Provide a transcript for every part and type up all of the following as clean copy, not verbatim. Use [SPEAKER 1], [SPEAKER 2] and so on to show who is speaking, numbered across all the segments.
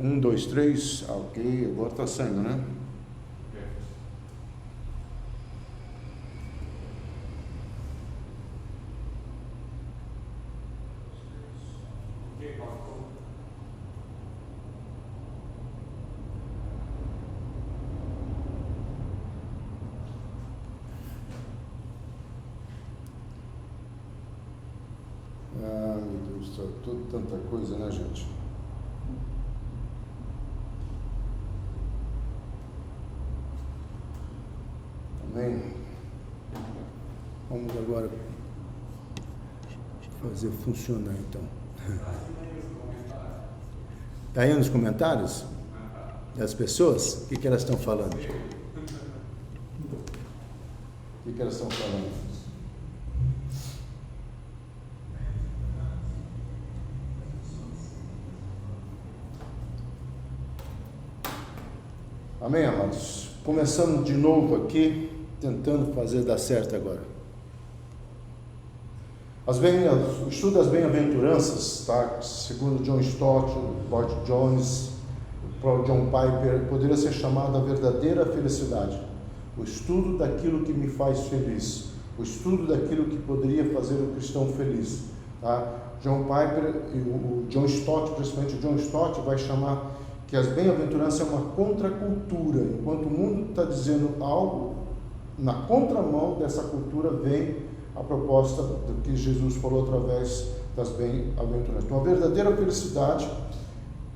[SPEAKER 1] Um, dois, três. Ok, agora está saindo, né? Ah, meu Deus do céu, tanta coisa, né, gente? Amém? Vamos agora fazer funcionar, então. Está aí nos comentários das pessoas? O que elas estão falando? O que elas estão falando? Amém, amados? Começando de novo aqui, tentando fazer dar certo agora. O estudo das bem-aventuranças, tá? Segundo John Stott, Lloyd Jones, o John Piper, poderia ser chamado a verdadeira felicidade. O estudo daquilo que me faz feliz. O estudo daquilo que poderia fazer o cristão feliz. Tá? John Piper e o John Stott, principalmente o John Stott, vai chamar que as bem-aventuranças é uma contracultura. Enquanto o mundo está dizendo algo, na contramão dessa cultura vem a proposta do que Jesus falou através das bem-aventuranças. Então, a verdadeira felicidade,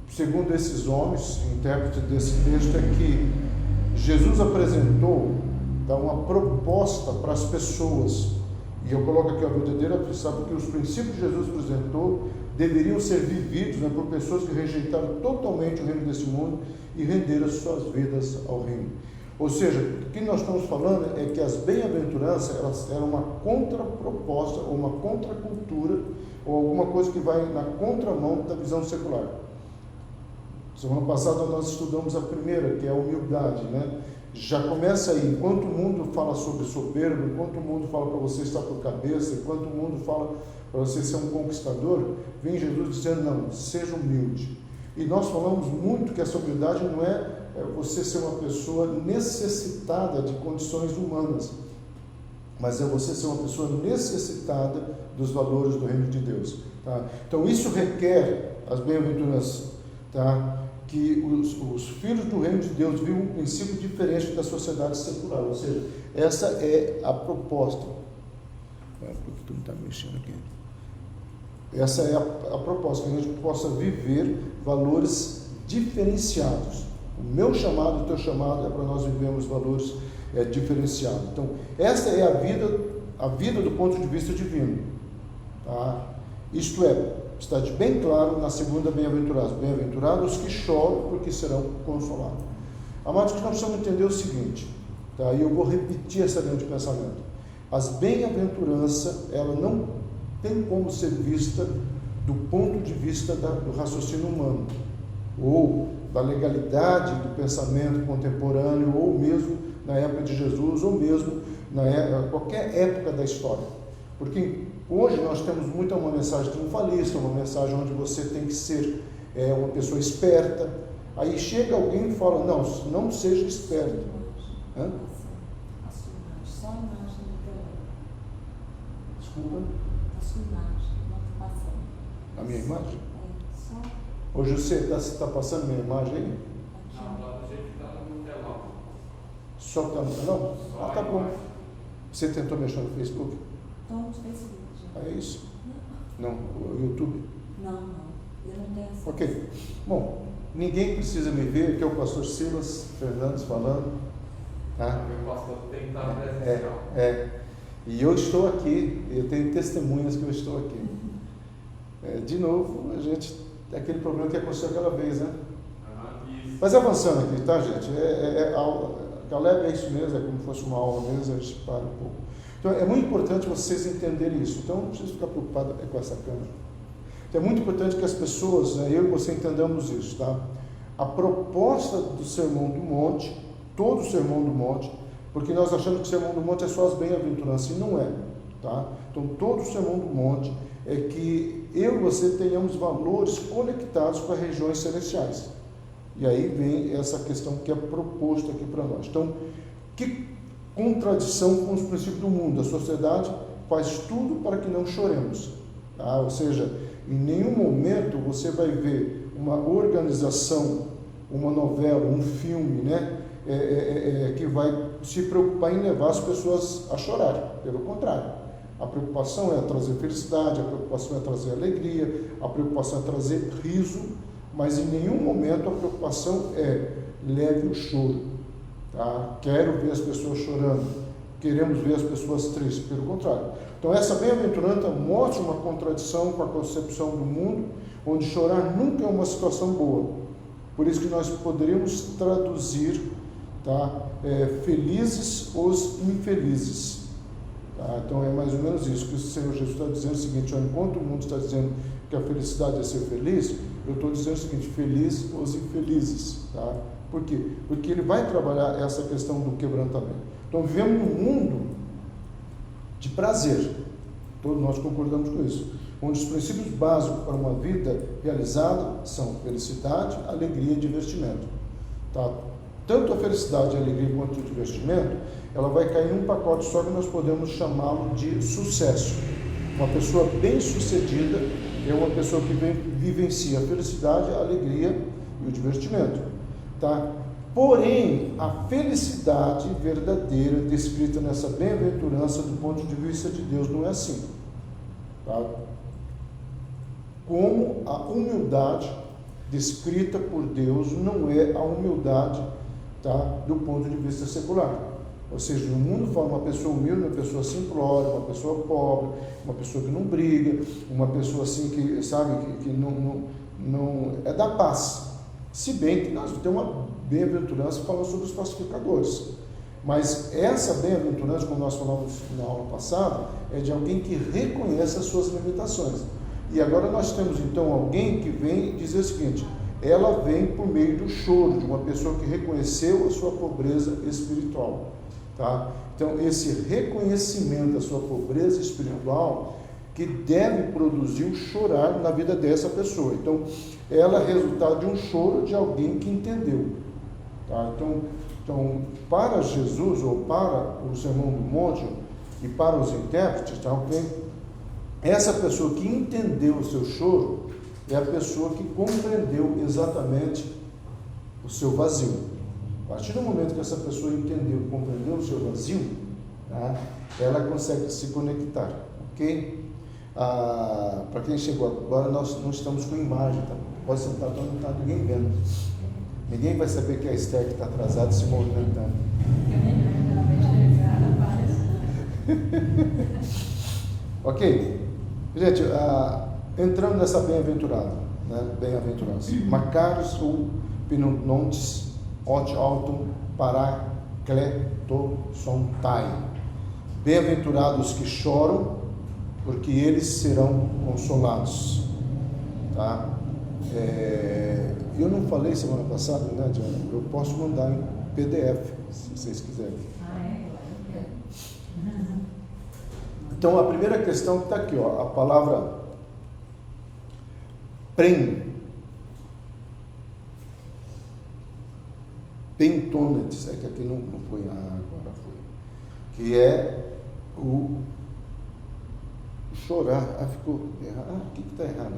[SPEAKER 1] segundo esses homens, intérprete desse texto, é que Jesus apresentou uma proposta para as pessoas. E eu coloco aqui a verdadeira felicidade, porque os princípios que Jesus apresentou deveriam ser vividos por pessoas que rejeitaram totalmente o reino desse mundo e renderam as suas vidas ao reino. Ou seja, o que nós estamos falando é que as bem-aventuranças elas eram uma contraproposta ou uma contracultura ou alguma coisa que vai na contramão da visão secular. Semana passada nós estudamos a primeira, que é a humildade, né? Já começa aí, enquanto o mundo fala sobre soberbo, enquanto o mundo fala para você estar por cabeça, enquanto o mundo fala para você ser um conquistador, vem Jesus dizendo, não, seja humilde. E nós falamos muito que essa humildade não é você ser uma pessoa necessitada de condições humanas, mas é você ser uma pessoa necessitada dos valores do reino de Deus. Tá? Então isso requer as bem-aventuranças, tá? Que os filhos do reino de Deus vivem um princípio diferente da sociedade secular, ou seja, essa é a proposta. Por que tu não está mexendo aqui? Essa é a proposta, que a gente possa viver valores diferenciados. O meu chamado, o teu chamado é para nós vivermos valores diferenciados. Então, essa é a vida do ponto de vista divino. Tá? Isto é, está bem claro na segunda bem-aventurada. Bem-aventurados os que choram, porque serão consolados. Amados, que nós precisamos entender o seguinte, tá? E eu vou repetir essa linha de pensamento. As bem-aventuranças, ela não tem como ser vista do ponto de vista do raciocínio humano, ou da legalidade do pensamento contemporâneo, ou mesmo na época de Jesus, ou mesmo qualquer época da história. Porque hoje nós temos muito uma mensagem triunfalista, uma mensagem onde você tem que ser uma pessoa esperta. Aí chega alguém e fala, não seja esperto. Hã?
[SPEAKER 2] Só a imagem do teu.
[SPEAKER 1] Desculpa?
[SPEAKER 2] A sua imagem, não está passando.
[SPEAKER 1] A minha imagem?
[SPEAKER 2] Só.
[SPEAKER 1] Ô José, está passando minha imagem aí?
[SPEAKER 3] Não, do jeito que está no telão.
[SPEAKER 1] Só está no telão? Ah, tá bom. Você tentou mexer no Facebook?
[SPEAKER 2] Estou no Facebook já.
[SPEAKER 1] É isso? Não, o YouTube?
[SPEAKER 2] Não. Eu não tenho essa.
[SPEAKER 1] Ok. Bom, ninguém precisa me ver, aqui é o pastor Silas Fernandes falando. Tá?
[SPEAKER 3] O pastor tem que estar presencial.
[SPEAKER 1] E eu estou aqui, eu tenho testemunhas que eu estou aqui. De novo, a gente tem aquele problema que aconteceu aquela vez, né? Mas avançando aqui, tá, gente? Caleb é isso mesmo, é como se fosse uma aula mesmo, a gente para um pouco. Então, é muito importante vocês entenderem isso. Então, não precisa ficar preocupado com essa câmera. Então, é muito importante que as pessoas, eu e você entendamos isso, tá? A proposta do Sermão do Monte, todo o Sermão do Monte, porque nós achamos que o Sermão do Monte é só as bem-aventuranças, e não é, tá? Então, todo o Sermão do Monte é que eu e você tenhamos valores conectados com as regiões celestiais. E aí vem essa questão que é proposta aqui para nós. Então, que contradição com os princípios do mundo. A sociedade faz tudo para que não choremos. Tá? Ou seja, em nenhum momento você vai ver uma organização, uma novela, um filme, né, que vai se preocupar em levar as pessoas a chorar. Pelo contrário, a preocupação é trazer felicidade, a preocupação é trazer alegria, a preocupação é trazer riso, mas em nenhum momento a preocupação é leve o choro. Tá? Quero ver as pessoas chorando, queremos ver as pessoas tristes, pelo contrário. Então essa bem-aventurança mostra uma contradição com a concepção do mundo, onde chorar nunca é uma situação boa. Por isso que nós poderíamos traduzir, tá? Felizes os infelizes. Tá? Então é mais ou menos isso que o Senhor Jesus está dizendo o seguinte: enquanto o mundo está dizendo que a felicidade é ser feliz, eu estou dizendo o seguinte: felizes os infelizes. Tá? Por quê? Porque ele vai trabalhar essa questão do quebrantamento. Então vivemos num mundo de prazer, todos nós concordamos com isso, onde os princípios básicos para uma vida realizada são felicidade, alegria e divertimento. Tá? Tanto a felicidade, a alegria quanto o divertimento, ela vai cair em um pacote só que nós podemos chamá-lo de sucesso. Uma pessoa bem-sucedida é uma pessoa que vivencia a felicidade, a alegria e o divertimento. Tá? Porém, a felicidade verdadeira descrita nessa bem-aventurança do ponto de vista de Deus não é assim. Tá? Como a humildade descrita por Deus não é a humildade, tá, do ponto de vista secular. Ou seja, no mundo fala uma pessoa humilde, uma pessoa simplória, uma pessoa pobre, uma pessoa que não briga, uma pessoa assim que, sabe, que não é da paz. Se bem que nós temos uma bem-aventurança falando sobre os pacificadores. Mas essa bem-aventurança, como nós falamos na aula passada, é de alguém que reconhece as suas limitações. E agora nós temos então alguém que vem dizer o seguinte: ela vem por meio do choro, de uma pessoa que reconheceu a sua pobreza espiritual. Tá? Então esse reconhecimento da sua pobreza espiritual que deve produzir o chorar na vida dessa pessoa. Então ela é resultado de um choro de alguém que entendeu. Tá? Então, para Jesus, ou para o Sermão do Monte, e para os intérpretes, tá, okay? Essa pessoa que entendeu o seu choro é a pessoa que compreendeu exatamente o seu vazio. A partir do momento que essa pessoa entendeu e compreendeu o seu vazio, tá, ela consegue se conectar, ok? Para quem chegou agora, nós não estamos com imagem, tá? Pode sentar, então não está ninguém vendo. Ninguém vai saber que a Esther que está atrasada se movimentando. Ok? Gente, entrando nessa bem-aventurada, né? Bem-aventurança. Macarios ou Pinontes, Ot Autum, Paracletosontai. Bem-aventurados que choram, porque eles serão consolados. Tá? Eu não falei semana passada, né, Diana? Eu posso mandar em PDF, se vocês quiserem. Então, a primeira questão que está aqui, ó, a palavra pentonetes, é que aqui não foi, agora foi, que é o chorar. Ficou errado. O que está errado?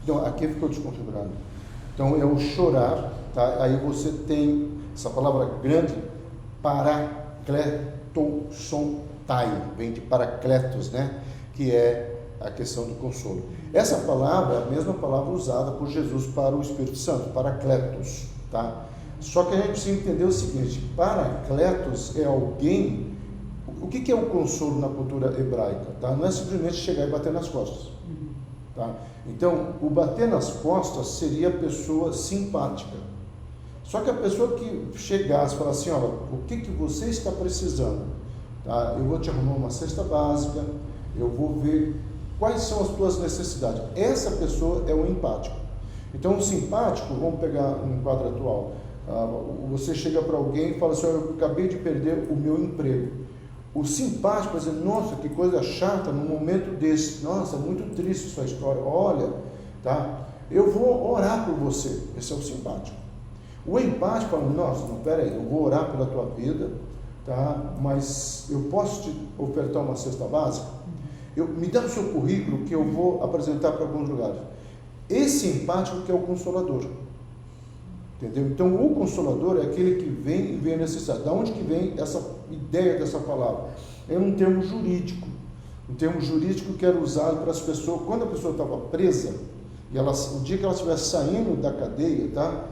[SPEAKER 1] Então, aqui ficou desconfigurado. Então, é o chorar, tá? Aí você tem essa palavra grande, paracletosontai, vem de paracletos, né? Que é a questão do consolo. Essa palavra é a mesma palavra usada por Jesus para o Espírito Santo, paracletos, tá? Só que a gente precisa entender o seguinte: paracletos é alguém. O que é o consolo na cultura hebraica? Tá? Não é simplesmente chegar e bater nas costas. Tá? Então, o bater nas costas seria a pessoa simpática. Só que a pessoa que chegasse e falasse assim: olha, o que você está precisando? Tá? Eu vou te arrumar uma cesta básica, eu vou ver quais são as tuas necessidades. Essa pessoa é o empático. Então, o simpático, vamos pegar um quadro atual. Você chega para alguém e fala assim: eu acabei de perder o meu emprego. O simpático vai dizer: nossa, que coisa chata num momento desse. Nossa, muito triste sua história. Olha, tá? eu vou orar por você. Esse é o simpático. O empático fala, nossa, não, peraí, eu vou orar pela tua vida, tá? Mas eu posso te ofertar uma cesta básica? Me dá o seu currículo que eu vou apresentar para alguns lugares. Esse empático que é o consolador. Entendeu? Então, o consolador é aquele que vem e vê a necessidade. Da onde que vem essa ideia dessa palavra? É um termo jurídico. Um termo jurídico que era usado para as pessoas, quando a pessoa estava presa, e o dia que ela estivesse saindo da cadeia, tá?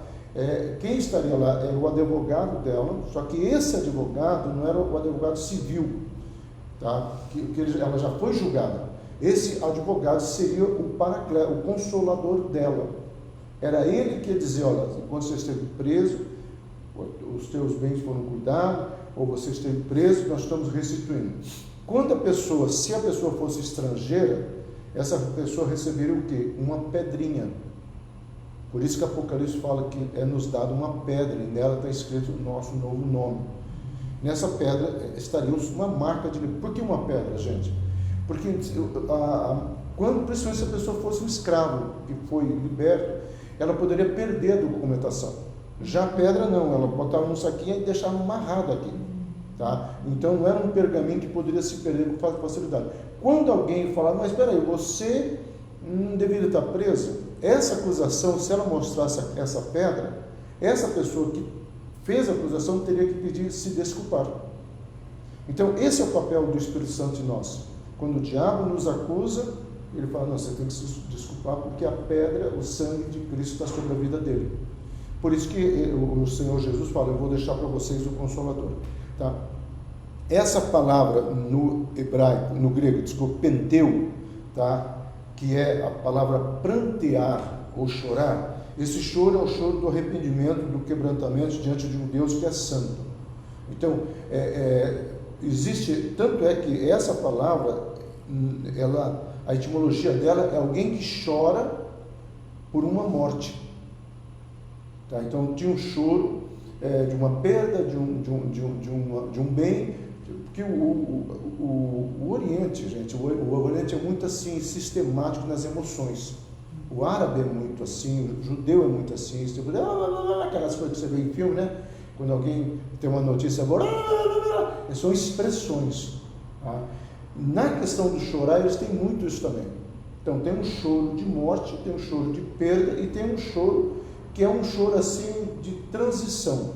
[SPEAKER 1] Quem estaria lá era o advogado dela, só que esse advogado não era o advogado civil, tá? Ela já foi julgada. Esse advogado seria o paracleto, o consolador dela. Era ele que ia dizer, olha, enquanto você esteve preso, os teus bens foram cuidados, ou você esteve preso, nós estamos restituindo. Quando se a pessoa fosse estrangeira, essa pessoa receberia o quê? Uma pedrinha. Por isso que Apocalipse fala que é nos dado uma pedra, e nela está escrito o nosso novo nome. Nessa pedra estaria uma marca de... Por que uma pedra, gente? Porque principalmente se a pessoa fosse um escravo, que foi liberto, ela poderia perder a documentação. Já a pedra não, ela botava num saquinho e deixava amarrado aqui. Tá? Então não era um pergaminho que poderia se perder com facilidade. Quando alguém falar, mas espera aí, você não deveria estar preso? Essa acusação, se ela mostrasse essa pedra, essa pessoa que fez a acusação teria que pedir se desculpar. Então esse é o papel do Espírito Santo em nós. Quando o diabo nos acusa, ele fala, não, você tem que se desculpar porque a pedra, o sangue de Cristo está sobre a vida dele. Por isso que o Senhor Jesus fala, eu vou deixar para vocês o Consolador. Tá? Essa palavra no hebraico, no grego, desculpa, penteu, tá? Que é a palavra prantear ou chorar, esse choro é o choro do arrependimento, do quebrantamento diante de um Deus que é santo. Então, existe, tanto é que essa palavra, a etimologia dela é alguém que chora por uma morte. Tá? Então tinha um choro de uma perda de um bem, porque o Oriente, gente, o Oriente é muito assim, sistemático nas emoções. O árabe é muito assim, o judeu é muito assim, aquelas coisas que você vê em filme, né? Quando alguém tem uma notícia boa, são expressões. Tá? Na questão do chorar, eles têm muito isso também. Então tem um choro de morte, tem um choro de perda e tem um choro que é um choro assim de transição.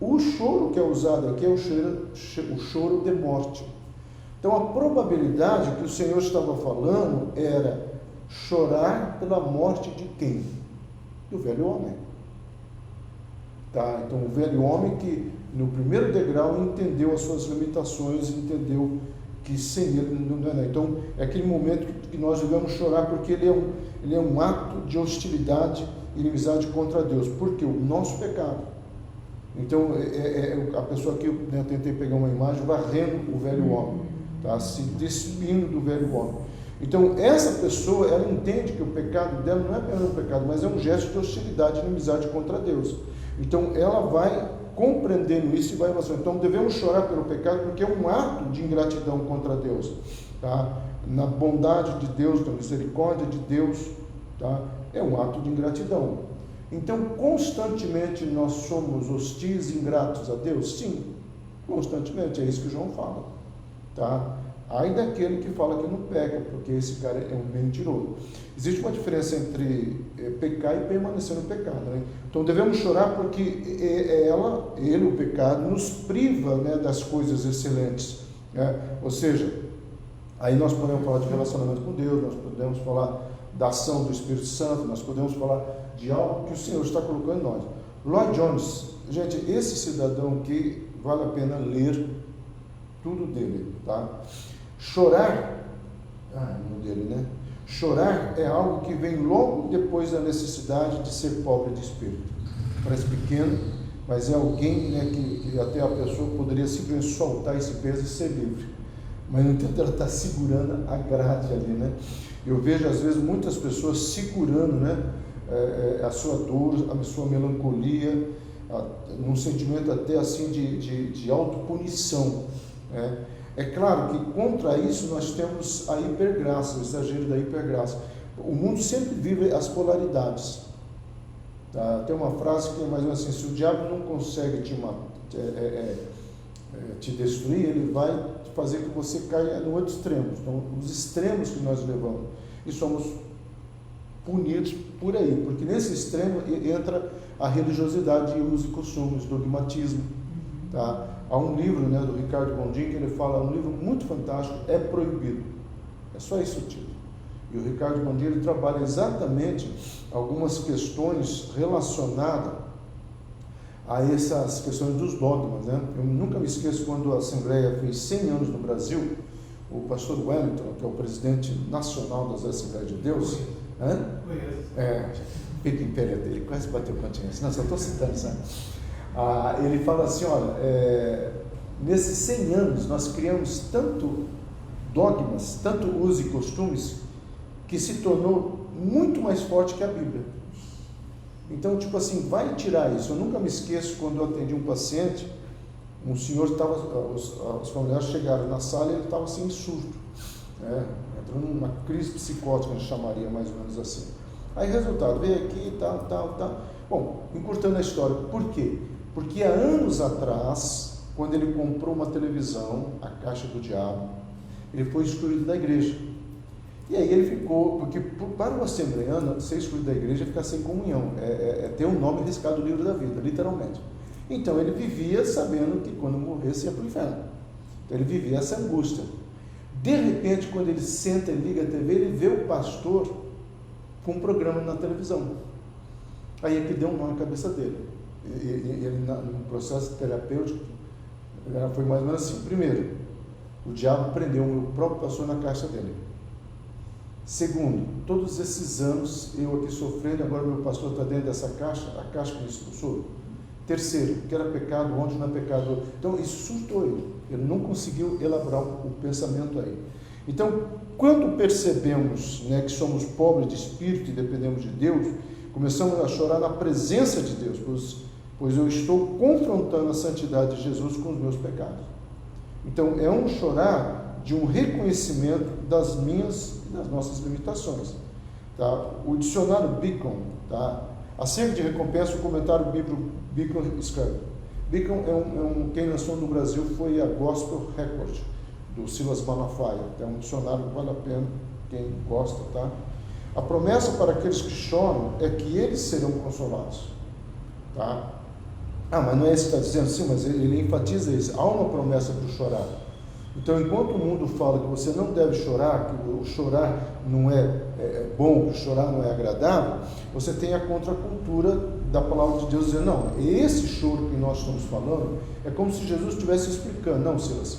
[SPEAKER 1] O choro que é usado aqui é o choro de morte. Então a probabilidade que o Senhor estava falando era chorar pela morte de quem? Do velho homem. Tá? Então o velho homem que no primeiro degrau entendeu as suas limitações, entendeu que sem ele não é nada. Então é aquele momento que nós devemos chorar, porque ele é um ato de hostilidade e inimizade contra Deus, porque o nosso pecado. Então a pessoa aqui, né, eu tentei pegar uma imagem varrendo o velho homem, tá? Se despindo do velho homem. Então essa pessoa, ela entende que o pecado dela não é apenas um pecado, mas é um gesto de hostilidade e inimizade contra Deus. Então ela vai compreendendo isso e vai avançando. Então devemos chorar pelo pecado, porque é um ato de ingratidão contra Deus, tá? Na bondade de Deus, na misericórdia de Deus, tá? É um ato de ingratidão. Então constantemente nós somos hostis e ingratos a Deus? Sim, constantemente, é isso que João fala, tá? Ai daquele que fala que não peca, porque esse cara é um mentiroso. Existe uma diferença entre pecar e permanecer no pecado, né? Então devemos chorar porque ele, o pecado, nos priva, né, das coisas excelentes, né? Ou seja, aí nós podemos falar de relacionamento com Deus, nós podemos falar da ação do Espírito Santo, nós podemos falar de algo que o Senhor está colocando em nós. Lloyd Jones, gente, esse cidadão que vale a pena ler tudo dele, tá? Chorar, não dele, né? Chorar é algo que vem logo depois da necessidade de ser pobre de espírito. Parece pequeno, mas é alguém, né, que até a pessoa poderia simplesmente soltar esse peso e ser livre. Mas no entanto ela está segurando a grade ali, né? Eu vejo às vezes muitas pessoas segurando, né, a sua dor, a sua melancolia, num sentimento até assim de autopunição, né? É claro que contra isso nós temos a hipergraça, o exagero da hipergraça, O mundo sempre vive as polaridades. Tá? Tem uma frase que é mais ou menos assim: se o diabo não consegue te destruir, ele vai fazer que você caia no outro extremo. Então, os extremos que nós levamos, e somos punidos por aí, porque nesse extremo entra a religiosidade e usos e costumes, dogmatismo. Tá? Há um livro, né, do Ricardo Gondim, que ele fala, um livro muito fantástico, É Proibido. É só isso o título. E o Ricardo Gondim, ele trabalha exatamente algumas questões relacionadas a essas questões dos dogmas, né? Eu nunca me esqueço quando a Assembleia fez 100 anos no Brasil, o pastor Wellington, que é o presidente nacional das Assembleias de Deus, fica em pé dele, quase bateu continência, não, só estou citando, sabe? Ele fala assim, olha, nesses 100 anos nós criamos tanto dogmas, tanto usos e costumes, que se tornou muito mais forte que a Bíblia. Então, tipo assim, vai tirar isso. Eu nunca me esqueço quando eu atendi um paciente, um senhor estava, os familiares chegaram na sala e ele estava assim, surdo, entrou numa crise psicótica, a gente chamaria mais ou menos assim. Aí, resultado, veio aqui, tal. Bom, encurtando a história, por quê? Porque há anos atrás, quando ele comprou uma televisão, a caixa do diabo, ele foi excluído da igreja. E aí ele ficou, porque para o assembleano, ser excluído da igreja é ficar sem comunhão, é ter um nome arriscado no livro da vida, literalmente. Então ele vivia sabendo que quando morresse ia para o inferno. Então ele vivia essa angústia. De repente, quando ele senta e liga a TV, ele vê o pastor com um programa na televisão. Aí é que deu um nó na cabeça dele. E ele, no processo terapêutico, foi mais ou menos assim. Primeiro, o diabo prendeu o próprio pastor na caixa dele. Segundo, todos esses anos eu aqui sofrendo, agora meu pastor está dentro dessa caixa, a caixa que me expulsou. Terceiro, que era pecado, onde não é pecado. Então isso surtou ele não conseguiu elaborar o pensamento aí. Então, quando percebemos, né, que somos pobres de espírito e dependemos de Deus, começamos a chorar na presença de Deus, pois eu estou confrontando a santidade de Jesus com os meus pecados. Então é um chorar de um reconhecimento das minhas e das nossas limitações. Tá? O dicionário Beacon, tá? Acerca de recompensa, o comentário bíblico Beacon escreve. Beacon quem lançou no Brasil foi a Gospel Record, do Silas Malafaia. É um dicionário que vale a pena, quem gosta, tá? A promessa para aqueles que choram é que eles serão consolados. Tá? Mas não é isso que está dizendo? Sim, mas ele enfatiza isso. Há uma promessa para o chorar. Então, enquanto o mundo fala que você não deve chorar, que o chorar não é bom, que o chorar não é agradável, você tem a contracultura da palavra de Deus dizendo, não, esse choro que nós estamos falando é como se Jesus estivesse explicando, não, Silas,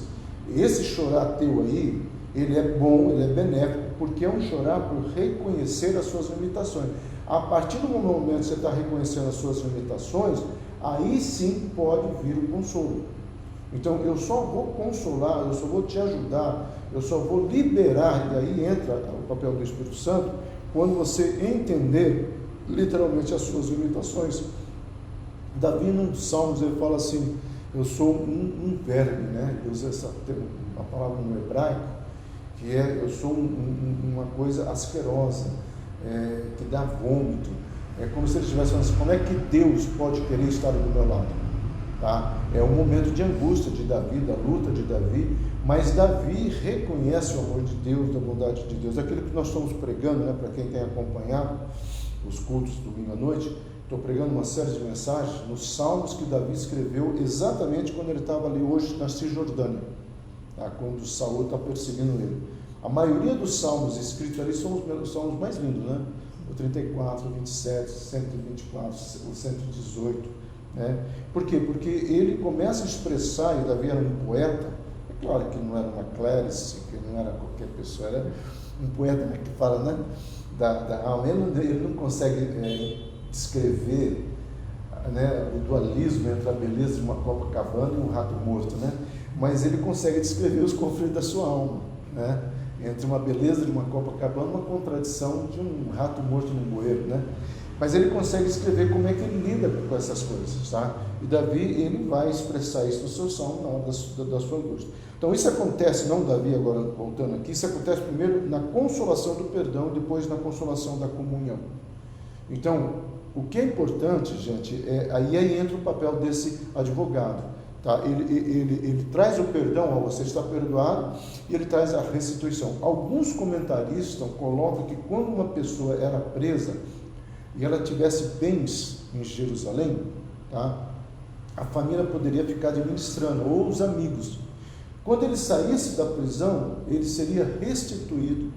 [SPEAKER 1] esse chorar teu aí, ele é bom, ele é benéfico, porque é um chorar por reconhecer as suas limitações. A partir do momento que você está reconhecendo as suas limitações, aí sim pode vir o consolo. Então eu só vou consolar, eu só vou te ajudar, eu só vou liberar, e aí entra o papel do Espírito Santo, quando você entender literalmente as suas limitações. Davi, num dos Salmos, ele fala assim, eu sou um verme, né? Ele usa uma palavra no hebraico, que eu sou uma coisa asquerosa, que dá vômito. É como se ele estivesse falando assim, como é que Deus pode querer estar do meu lado? Tá? É um momento de angústia de Davi, da luta de Davi, mas Davi reconhece o amor de Deus, da bondade de Deus. Aquilo que nós estamos pregando, né, para quem tem acompanhado os cultos domingo à noite, estou pregando uma série de mensagens nos salmos que Davi escreveu exatamente quando ele estava ali hoje na Cisjordânia, tá? Quando Saul está perseguindo ele. A maioria dos salmos escritos ali são os salmos mais lindos, né? O 34, o 27, o 124, o 118. Né? Por quê? Porque ele começa a expressar, e Davi era um poeta, é claro que não era uma Clarice, que não era qualquer pessoa, era um poeta, né, que fala, né, da alma. Ele não consegue descrever, né, o dualismo entre a beleza de uma Copacabana e um rato morto, né? Mas ele consegue descrever os conflitos da sua alma, né? Entre uma beleza de uma Copacabana e uma contradição de um rato morto num bueiro, né? Mas ele consegue escrever como é que ele lida com essas coisas, tá? E Davi, ele vai expressar isso no seu salmo na hora da sua angústia. Então isso acontece, não Davi, agora voltando aqui, isso acontece primeiro na consolação do perdão, depois na consolação da comunhão. Então, o que é importante, gente, aí entra o papel desse advogado. Tá? Ele traz o perdão, você está perdoado, e ele traz a restituição. Alguns comentaristas colocam que quando uma pessoa era presa e ela tivesse bens em Jerusalém, tá? A família poderia ficar administrando, ou os amigos. Quando ele saísse da prisão, ele seria restituído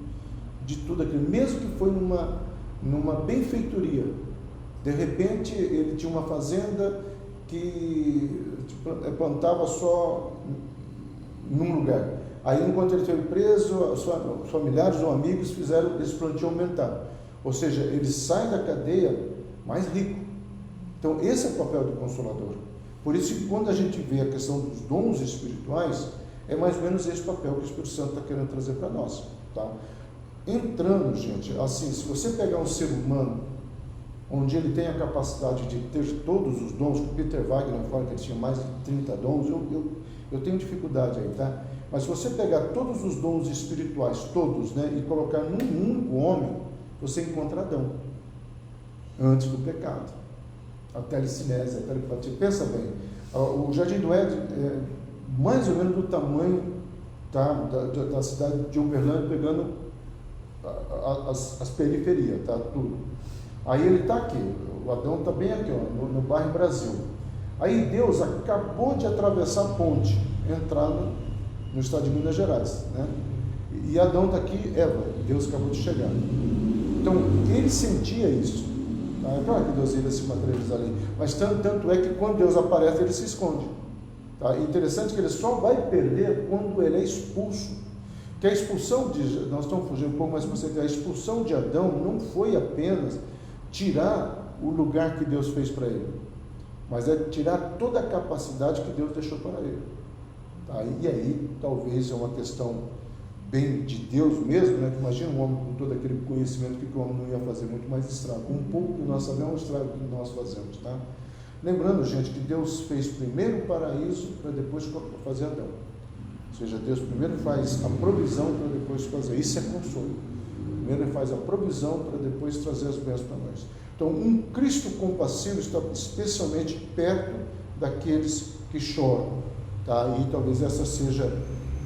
[SPEAKER 1] de tudo aquilo, mesmo que foi numa benfeitoria. De repente, ele tinha uma fazenda que plantava só num lugar. Aí, enquanto ele foi preso, os familiares ou amigos fizeram esse plantio aumentar. Ou seja, ele sai da cadeia mais rico. Então, esse é o papel do Consolador. Por isso que quando a gente vê a questão dos dons espirituais, é mais ou menos esse papel que o Espírito Santo está querendo trazer para nós. Tá? Entrando, gente, assim, se você pegar um ser humano onde ele tem a capacidade de ter todos os dons, que Peter Wagner fala que ele tinha mais de 30 dons, eu tenho dificuldade aí, tá? Mas se você pegar todos os dons espirituais, todos, né, e colocar num único homem, você encontra Adão, antes do pecado. A telecinese, a telepatia. Pensa bem, o Jardim do Éden é mais ou menos do tamanho, tá, da cidade de Uberlândia, pegando as periferias, tá, tudo. Aí ele está aqui, o Adão está bem aqui, ó, no bairro Brasil. Aí Deus acabou de atravessar a ponte, entrar no estado de Minas Gerais, né? E Adão está aqui, Eva, Deus acabou de chegar. Então, ele sentia isso. Tá? É claro que Deus ia se materializar ali, mas tanto é que quando Deus aparece, ele se esconde. Tá? É interessante que ele só vai perder quando ele é expulso. Que a expulsão nós estamos fugindo um pouco, mas você vê, a expulsão de Adão não foi apenas tirar o lugar que Deus fez para ele, mas é tirar toda a capacidade que Deus deixou para ele. Tá? E aí, talvez é uma questão bem de Deus mesmo, né? Imagina um homem com todo aquele conhecimento, que o homem não ia fazer muito mais estrago. Com um pouco que nós sabemos, o estrago que nós fazemos. Tá? Lembrando, gente, que Deus fez primeiro o paraíso para depois fazer Adão. Ou seja, Deus primeiro faz a provisão para depois fazer. Isso é consolo. Primeiro ele faz a provisão para depois trazer as bênçãos para nós. Então, um Cristo compassivo está especialmente perto daqueles que choram. Tá? E talvez essa seja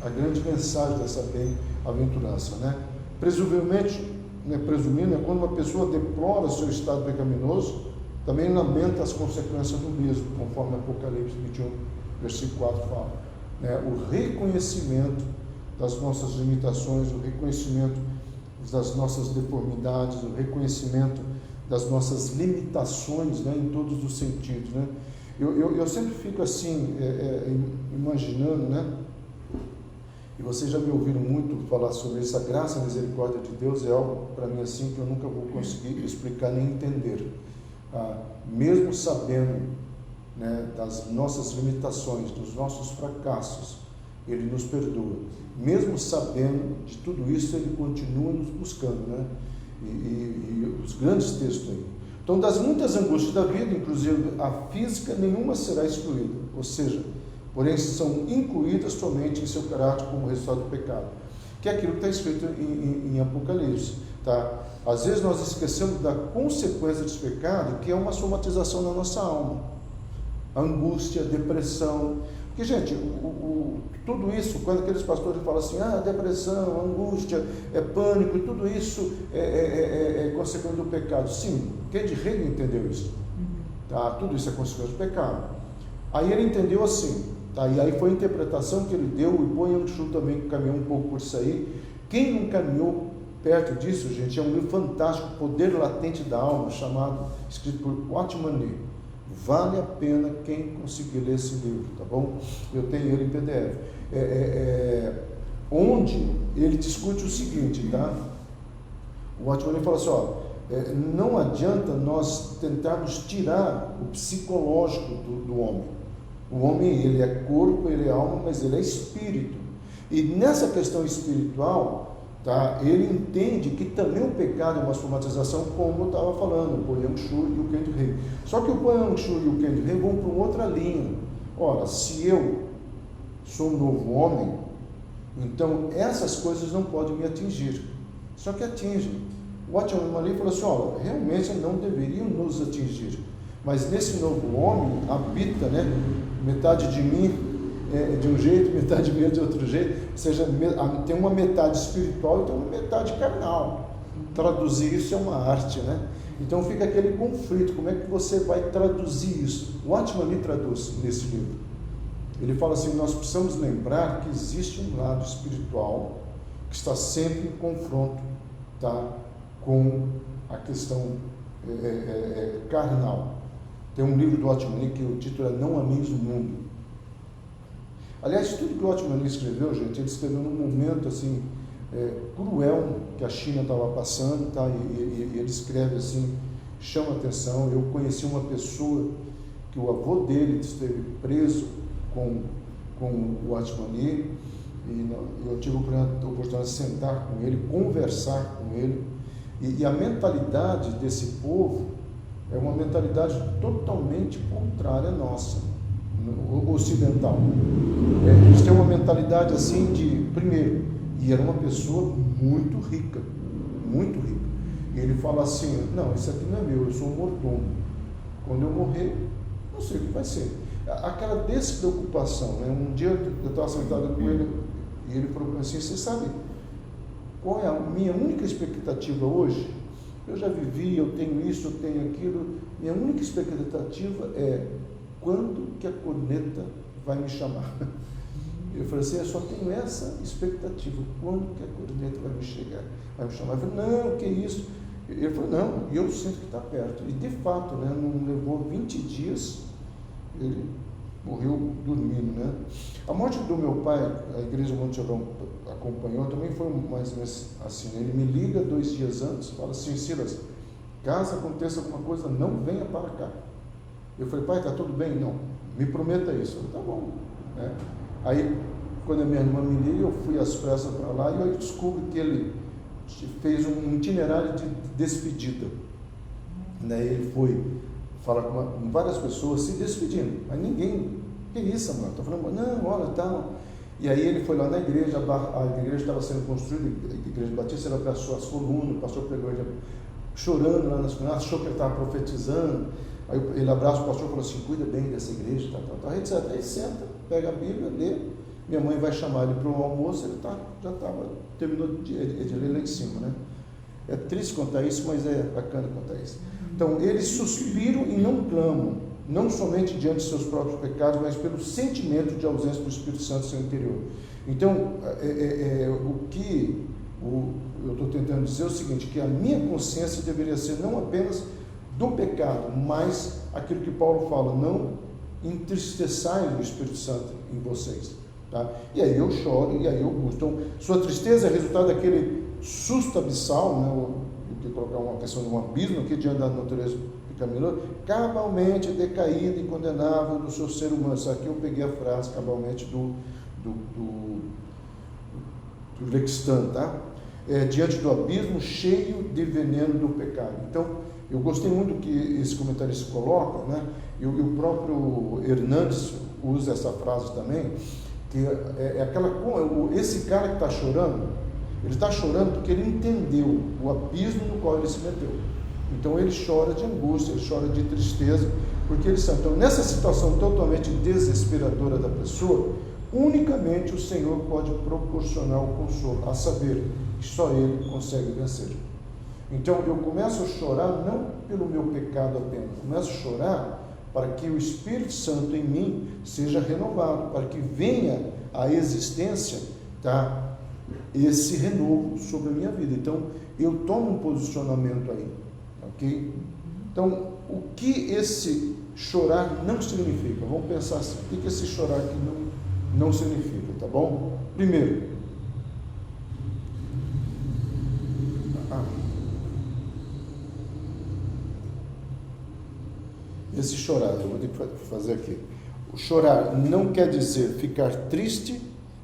[SPEAKER 1] a grande mensagem dessa bem-aventurança. Né? Presumindo, quando uma pessoa deplora seu estado pecaminoso, também lamenta as consequências do mesmo, conforme Apocalipse 21, versículo 4 fala. Né? O reconhecimento das nossas limitações, o reconhecimento das nossas deformidades, o reconhecimento das nossas limitações, né, em todos os sentidos. Né? Eu sempre fico assim, imaginando, né? E vocês já me ouviram muito falar sobre isso, a graça e a misericórdia de Deus é algo para mim assim que eu nunca vou conseguir explicar nem entender. Mesmo sabendo, né, das nossas limitações, dos nossos fracassos, Ele nos perdoa. Mesmo sabendo de tudo isso, Ele continua nos buscando, né? E os grandes textos aí. Então, das muitas angústias da vida, inclusive a física, nenhuma será excluída. Ou seja, porém são incluídas somente em seu caráter como resultado do pecado. Que é aquilo que está escrito em Apocalipse. Tá? Às vezes nós esquecemos da consequência desse pecado, que é uma somatização na nossa alma. A angústia, a depressão. Porque, gente, tudo isso, quando aqueles pastores falam assim, depressão, angústia, pânico, tudo isso é consequência do pecado. Sim, quem de reino entendeu isso? Tá? Tudo isso é consequência do pecado. Aí ele entendeu assim, tá? E aí foi a interpretação que ele deu, e o Poyang Shu também caminhou um pouco por isso aí. Quem não caminhou perto disso, gente, é um livro fantástico, Poder Latente da Alma, escrito por Watchman Nee. Vale a pena quem conseguir ler esse livro, tá bom? Eu tenho ele em PDF. Onde ele discute o seguinte, tá? O Watchman fala assim, não adianta nós tentarmos tirar o psicológico do homem. O homem, ele é corpo, ele é alma, mas ele é espírito. E nessa questão espiritual, tá, ele entende que também o pecado é uma somatização, como eu estava falando, o Poyang Shu e o Kendo Rei. Só que o Poyang Shu e o Kendo Rei vão para outra linha. Ora, se eu sou um novo homem, Então, essas coisas não podem me atingir. Só que atingem. O Watchman Nee falou assim, olha, realmente não deveriam nos atingir. Mas nesse novo homem habita, né, metade de mim é de um jeito, metade de mim é de outro jeito. Ou seja, tem uma metade espiritual e tem uma metade carnal. Traduzir isso é uma arte, né? Então fica aquele conflito, como é que você vai traduzir isso? O Watchman Nee traduz nesse livro. Ele fala assim, nós precisamos lembrar que existe um lado espiritual que está sempre em confronto, tá, com a questão carnal. Tem um livro do Watchman Nee que o título é Não Ameis o Mundo. Aliás, tudo que o Watchman Nee escreveu, gente, ele escreveu num momento assim, cruel que a China estava passando, tá? E ele escreve assim, chama atenção. Eu conheci uma pessoa que o avô dele esteve preso com o Watchman Nee, e eu tive a oportunidade de sentar com ele, conversar com ele, e a mentalidade desse povo é uma mentalidade totalmente contrária à nossa, ocidental. Eles têm uma mentalidade assim de, primeiro, e era uma pessoa muito rica, e ele fala assim, não, isso aqui não é meu, eu sou um mordomo, quando eu morrer, não sei o que vai ser. Aquela despreocupação, né? Um dia eu estava sentado com ele, e ele falou assim, você sabe qual é a minha única expectativa hoje? Eu já vivi, eu tenho isso, eu tenho aquilo, minha única expectativa é quando que a corneta vai me chamar? Eu falei assim, eu só tenho essa expectativa, quando que a corneta vai me chamar? Eu falei, não, que isso? Ele falou, não, eu sinto que está perto. E de fato, né, não levou 20 dias, ele morreu dormindo, né? A morte do meu pai, a igreja Monte Jordão acompanhou, também foi mais ou menos assim, né? Ele me liga 2 dias antes, fala assim, Silas, caso aconteça alguma coisa, não venha para cá. Eu falei, pai, está tudo bem? Não, me prometa isso. Eu falei, tá bom, né? Aí, quando a minha irmã me liga, eu fui às pressas para lá e eu descubro que ele fez um itinerário de despedida. Daí ele foi falar com várias pessoas se despedindo, mas ninguém, que isso, mano? Estou falando, não, olha, tá. E aí ele foi lá na igreja, a igreja estava sendo construída, a igreja batista, ele abraçou as colunas, o pastor pegou ele chorando lá nas colunas, achou que ele estava profetizando. Aí ele abraça o pastor e falou assim, cuida bem dessa igreja, tal. Aí senta, pega a Bíblia, lê, minha mãe vai chamar ele para o almoço, ele terminou de ler lá em cima, né? É triste contar isso, mas é bacana contar isso. Então, eles suspiram e não clamam, não somente diante de seus próprios pecados, mas pelo sentimento de ausência do Espírito Santo no seu interior. Então, o que eu estou tentando dizer é o seguinte, que a minha consciência deveria ser não apenas do pecado, mas aquilo que Paulo fala, não entristeçai o Espírito Santo em vocês, tá? E aí eu choro, e aí eu busco. Então, sua tristeza é resultado daquele susto abissal, né? Do que colocar uma questão de um abismo aqui diante da natureza pecaminosa, cabalmente decaída e condenável do seu ser humano. Isso aqui eu peguei a frase cabalmente do Lextan, tá? Diante do abismo cheio de veneno do pecado. Então, eu gostei muito do que esse comentarista coloca, né? E o próprio Hernandes usa essa frase também, que esse cara que está chorando, ele está chorando porque ele entendeu o abismo no qual ele se meteu. Então ele chora de angústia, ele chora de tristeza, porque ele sabe. Então, nessa situação totalmente desesperadora da pessoa, unicamente o Senhor pode proporcionar o consolo, a saber que só Ele consegue vencer. Então eu começo a chorar não pelo meu pecado apenas, começo a chorar para que o Espírito Santo em mim seja renovado, para que venha à existência, tá, esse renovo sobre a minha vida. Então eu tomo um posicionamento aí, ok? Então o que esse chorar não significa? Vamos pensar assim, o que esse chorar aqui não significa, tá bom? Primeiro, esse chorar, eu vou ter que fazer aqui. O chorar não quer dizer ficar triste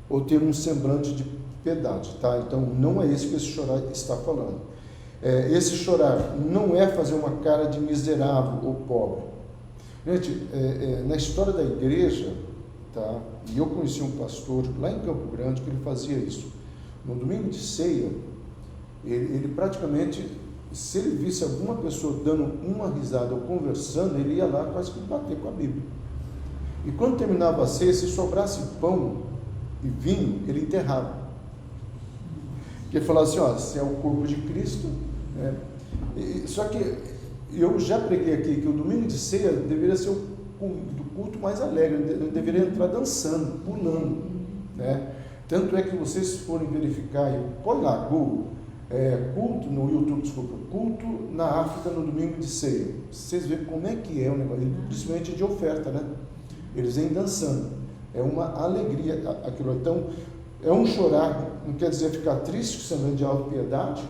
[SPEAKER 1] ou ter um semblante de piedade, tá? Então não é isso que esse chorar está falando. Esse chorar não é fazer uma cara de miserável ou pobre. Gente, na história da igreja, tá? E eu conheci um pastor lá em Campo Grande que ele fazia isso. No domingo de ceia, ele praticamente, se ele visse alguma pessoa dando uma risada ou conversando, ele ia lá quase que bater com a Bíblia. E quando terminava a ceia, se sobrasse pão e vinho, ele enterrava. Porque ele falava assim, ó, se é o corpo de Cristo, né? Só que eu já preguei aqui que o domingo de ceia deveria ser o culto mais alegre, eu deveria entrar dançando, pulando, né? Tanto é que vocês forem verificar, põe lá, Google, culto no YouTube, desculpa, culto na África no domingo de ceia. Vocês veem como é que é o negócio, principalmente de oferta, né? Eles vêm dançando, é uma alegria aquilo. Então, é um chorar, não quer dizer ficar triste, sendo de autopiedade,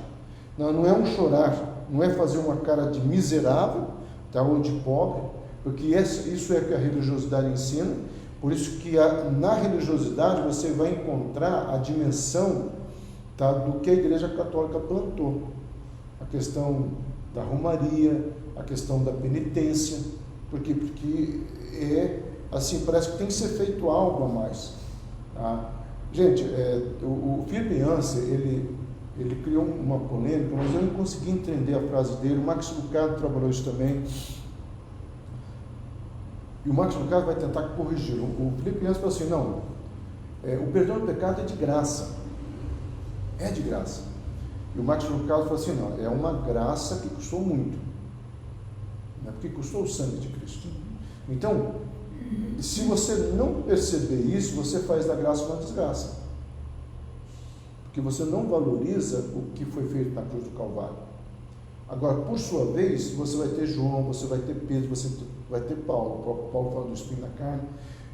[SPEAKER 1] não é um chorar, não é fazer uma cara de miserável, tá, ou de pobre, porque isso é o que a religiosidade ensina. Por isso que na religiosidade você vai encontrar a dimensão, tá, do que a Igreja Católica plantou. A questão da romaria, a questão da penitência, porque assim, parece que tem que ser feito algo a mais. Tá? Gente, o Philip Yancey, ele criou uma polêmica, mas eu não consegui entender a frase dele. O Max Lucado trabalhou isso também. E o Max Lucado vai tentar corrigir. O Philip Yancey falou assim, não, o perdão do pecado é de graça. É de graça. E o Max Lucado falou assim, não, é uma graça que custou muito. Né? Porque custou o sangue de Cristo. Então, se você não perceber isso, você faz da graça uma desgraça. Porque você não valoriza o que foi feito na cruz do Calvário. Agora, por sua vez, você vai ter João, você vai ter Pedro, você vai ter Paulo. O próprio Paulo fala do espinho na carne.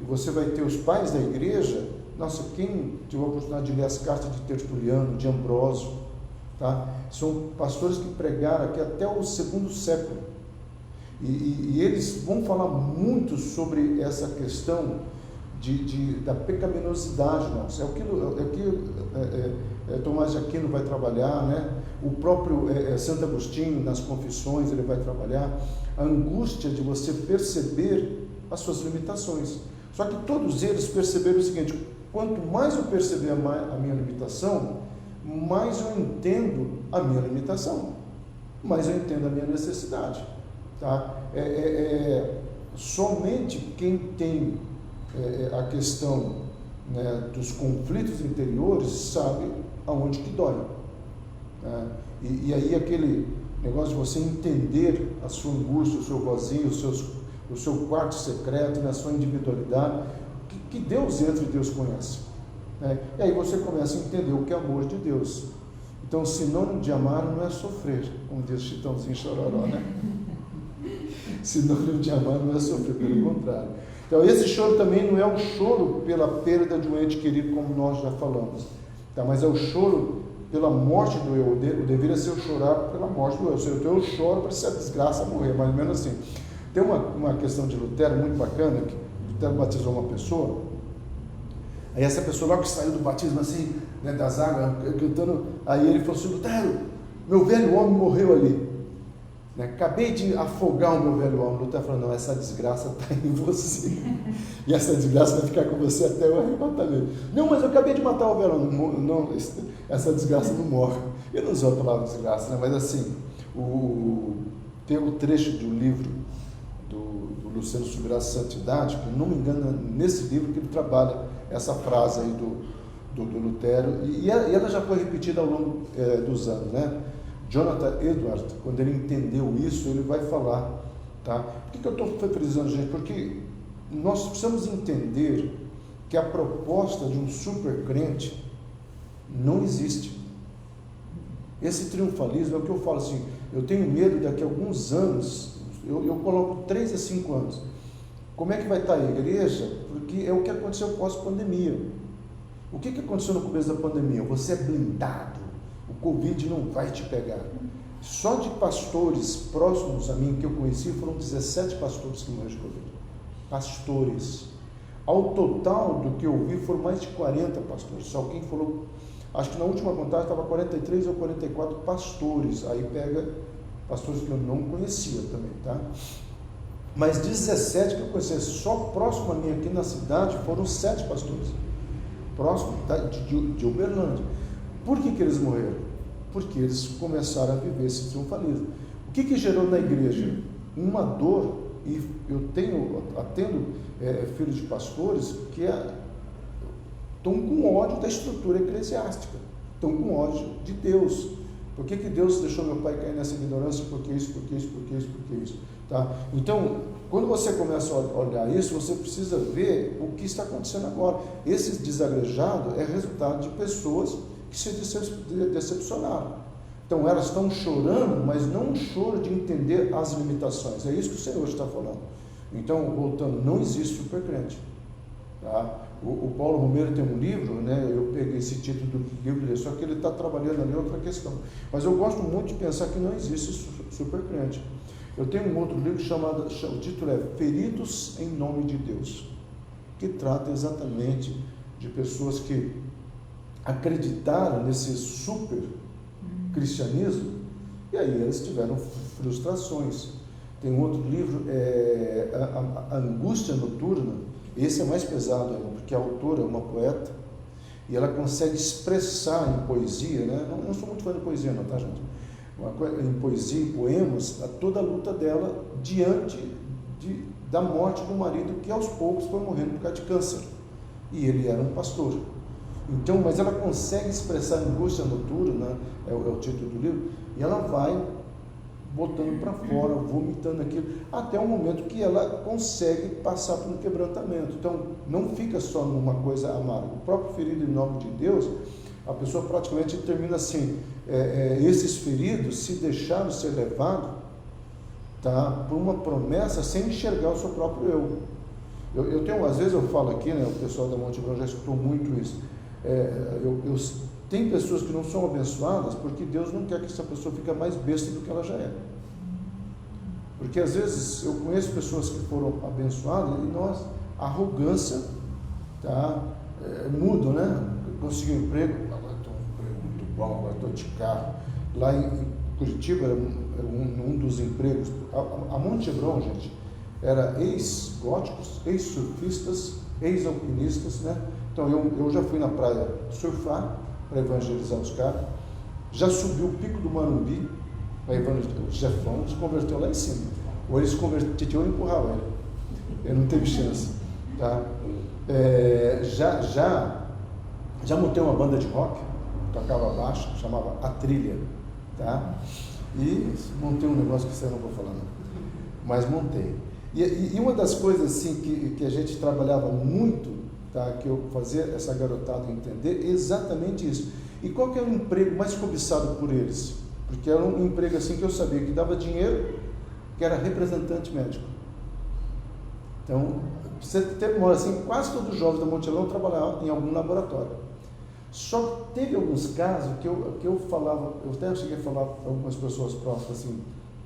[SPEAKER 1] E você vai ter os pais da igreja. Nossa, quem teve a oportunidade de ler as cartas de Tertuliano, de Ambrósio, tá? São pastores que pregaram aqui até o segundo século. E eles vão falar muito sobre essa questão da pecaminosidade nossa. É o que Tomás de Aquino vai trabalhar, né? O próprio Santo Agostinho, nas Confissões, ele vai trabalhar a angústia de você perceber as suas limitações. Só que todos eles perceberam o seguinte: quanto mais eu perceber a minha limitação, mais eu entendo a minha limitação, mais eu entendo a minha necessidade. Tá? Somente quem tem a questão, né, dos conflitos interiores sabe aonde que dói. Né? E aí aquele negócio de você entender a sua angústia, o seu vazio, o seu quarto secreto, né, a sua individualidade, que Deus entra e Deus conhece. Né? E aí você começa a entender o que é amor de Deus. Então, sinônimo de amar não é sofrer, como diz Chitãozinho Chororó, né? Sinônimo de amar não é sofrer, pelo contrário. Então, esse choro também não é um choro pela perda de um ente querido, como nós já falamos, tá? Mas é o choro pela morte do eu. Deveria ser o chorar pela morte do eu. Então, eu choro para essa desgraça morrer, mais ou menos assim. Tem uma questão de Lutero muito bacana, que Lutero batizou uma pessoa, aí essa pessoa logo que saiu do batismo assim, né, das águas, cantando, aí ele falou assim: Lutero, meu velho homem morreu ali. Né? Acabei de afogar o meu velho homem. Lutero falou: não, essa desgraça está em você. E essa desgraça vai ficar com você até o arrebatamento. Não, mas eu acabei de matar o velho homem. Não, essa desgraça não morre. Eu não uso a palavra desgraça, né? Mas assim, tem um trecho do livro do Luciano Subirá Santidade, que não me engano, nesse livro que ele trabalha essa frase aí do Lutero, e ela já foi repetida ao longo dos anos, né? Jonathan Edwards, quando ele entendeu isso, ele vai falar, tá? Por que eu estou frisando, gente? Porque nós precisamos entender que a proposta de um super crente não existe. Esse triunfalismo é o que eu falo assim, eu tenho medo daqui a alguns anos, eu coloco 3 a 5 anos, como é que vai estar a igreja? Porque é o que aconteceu pós-pandemia. O que aconteceu no começo da pandemia? Você é blindado, o Covid não vai te pegar. Só de pastores próximos a mim que eu conheci, foram 17 pastores que morreram de Covid. Pastores. Ao total do que eu vi, foram mais de 40 pastores. Só quem falou, acho que na última contagem estava 43 ou 44 pastores. Aí pega pastores que eu não conhecia também, tá? Mas 17 que eu conheci, só próximo a mim aqui na cidade, foram 7 pastores. Próximo de Uberlândia. Por que eles morreram? Porque eles começaram a viver esse triunfalismo. O que gerou na igreja? Uma dor, e eu atendo filhos de pastores que estão com ódio da estrutura eclesiástica, estão com ódio de Deus. Por que Deus deixou meu pai cair nessa ignorância? Porque isso. Tá? Então, quando você começa a olhar isso, você precisa ver o que está acontecendo agora. Esse desagrejado é resultado de pessoas que se decepcionaram. Então, elas estão chorando, mas não um choro de entender as limitações. É isso que o Senhor está falando. Então, voltando, não existe supercrente. Tá? O Paulo Romero tem um livro, né? Eu peguei esse título do livro, só que ele está trabalhando ali outra questão. Mas eu gosto muito de pensar que não existe supercrente. Eu tenho um outro livro chamado, o título é Feridos em Nome de Deus, que trata exatamente de pessoas que acreditaram nesse super cristianismo e aí eles tiveram frustrações. Tem um outro livro, a Angústia Noturna. Esse é mais pesado ainda, porque a autora é uma poeta e ela consegue expressar em poesia, né? Não sou muito fã de poesia não, tá, gente? Em poesia, em poemas, toda a luta dela diante da morte do marido, que aos poucos foi morrendo por causa de câncer, e ele era um pastor. Então, mas ela consegue expressar a angústia noturna, né? É o título do livro, e ela vai botando para fora, vomitando aquilo, até o momento que ela consegue passar por um quebrantamento. Então, não fica só numa coisa amarga. O próprio ferido em nome de Deus, a pessoa praticamente termina assim, esses feridos se deixaram ser levados, tá, por uma promessa sem enxergar o seu próprio eu tenho, às vezes eu falo aqui, né, o pessoal da Monte Branco já escutou muito isso, tem pessoas que não são abençoadas porque Deus não quer que essa pessoa fique mais besta do que ela já é. Porque às vezes eu conheço pessoas que foram abençoadas e a arrogância, tá, mudam, né? Eu consegui um emprego, agora estou um emprego muito bom, agora estou de carro. Lá em Curitiba era um dos empregos. A Monte Hebron, gente, era ex-góticos, ex-surfistas, ex-alpinistas, né? Então eu já fui na praia surfar para evangelizar os caras, já subiu o Pico do Marumbi para evangelizar. O Jefão se converteu lá em cima, ou ele se converteu e empurrava ele não teve chance, tá? Já montei uma banda de rock, tocava baixo, chamava A Trilha, tá? E montei um negócio que você não vou falar não, mas montei. E uma das coisas assim que a gente trabalhava muito, tá, que eu fazia essa garotada entender exatamente isso. E qual que era o emprego mais cobiçado por eles? Porque era um emprego assim que eu sabia que dava dinheiro, que era representante médico. Então, você teve uma hora assim, quase todos os jovens da Monte Hebron trabalhavam em algum laboratório. Só teve alguns casos que eu falava, eu até cheguei a falar para algumas pessoas próximas assim,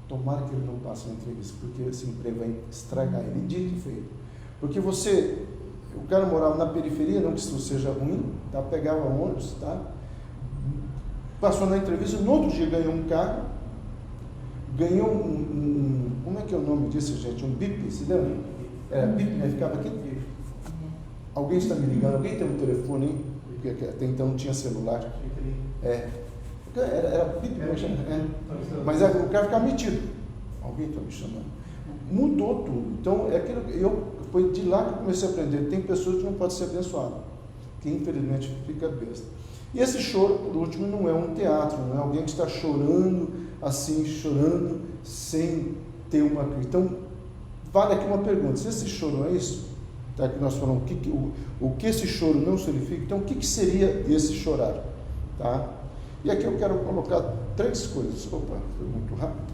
[SPEAKER 1] tomara que ele não passe na entrevista, porque esse emprego vai estragar ele, dito e feito. Porque o cara morava na periferia, não que isso seja ruim, tá? Pegava ônibus, tá? Passou na entrevista, no outro dia ganhou um carro, ganhou como é que é o nome disso, gente? Um BIP, se lembra? Era BIP, né? Ficava aqui. Alguém está me ligando? Alguém tem um telefone, hein? Porque até então não tinha celular. Era BIP, mas o cara ficava metido. Alguém está me chamando? Mudou tudo. Então, foi de lá que eu comecei a aprender. Tem pessoas que não podem ser abençoadas, que infelizmente fica besta. E esse choro, por último, não é um teatro, não é alguém que está chorando, assim, chorando, sem ter uma... Então, vale aqui uma pergunta, se esse choro é isso, tá, que nós falamos, o que esse choro não significa, então o que seria esse chorar? Tá? E aqui eu quero colocar 3 coisas. Opa, foi muito rápido.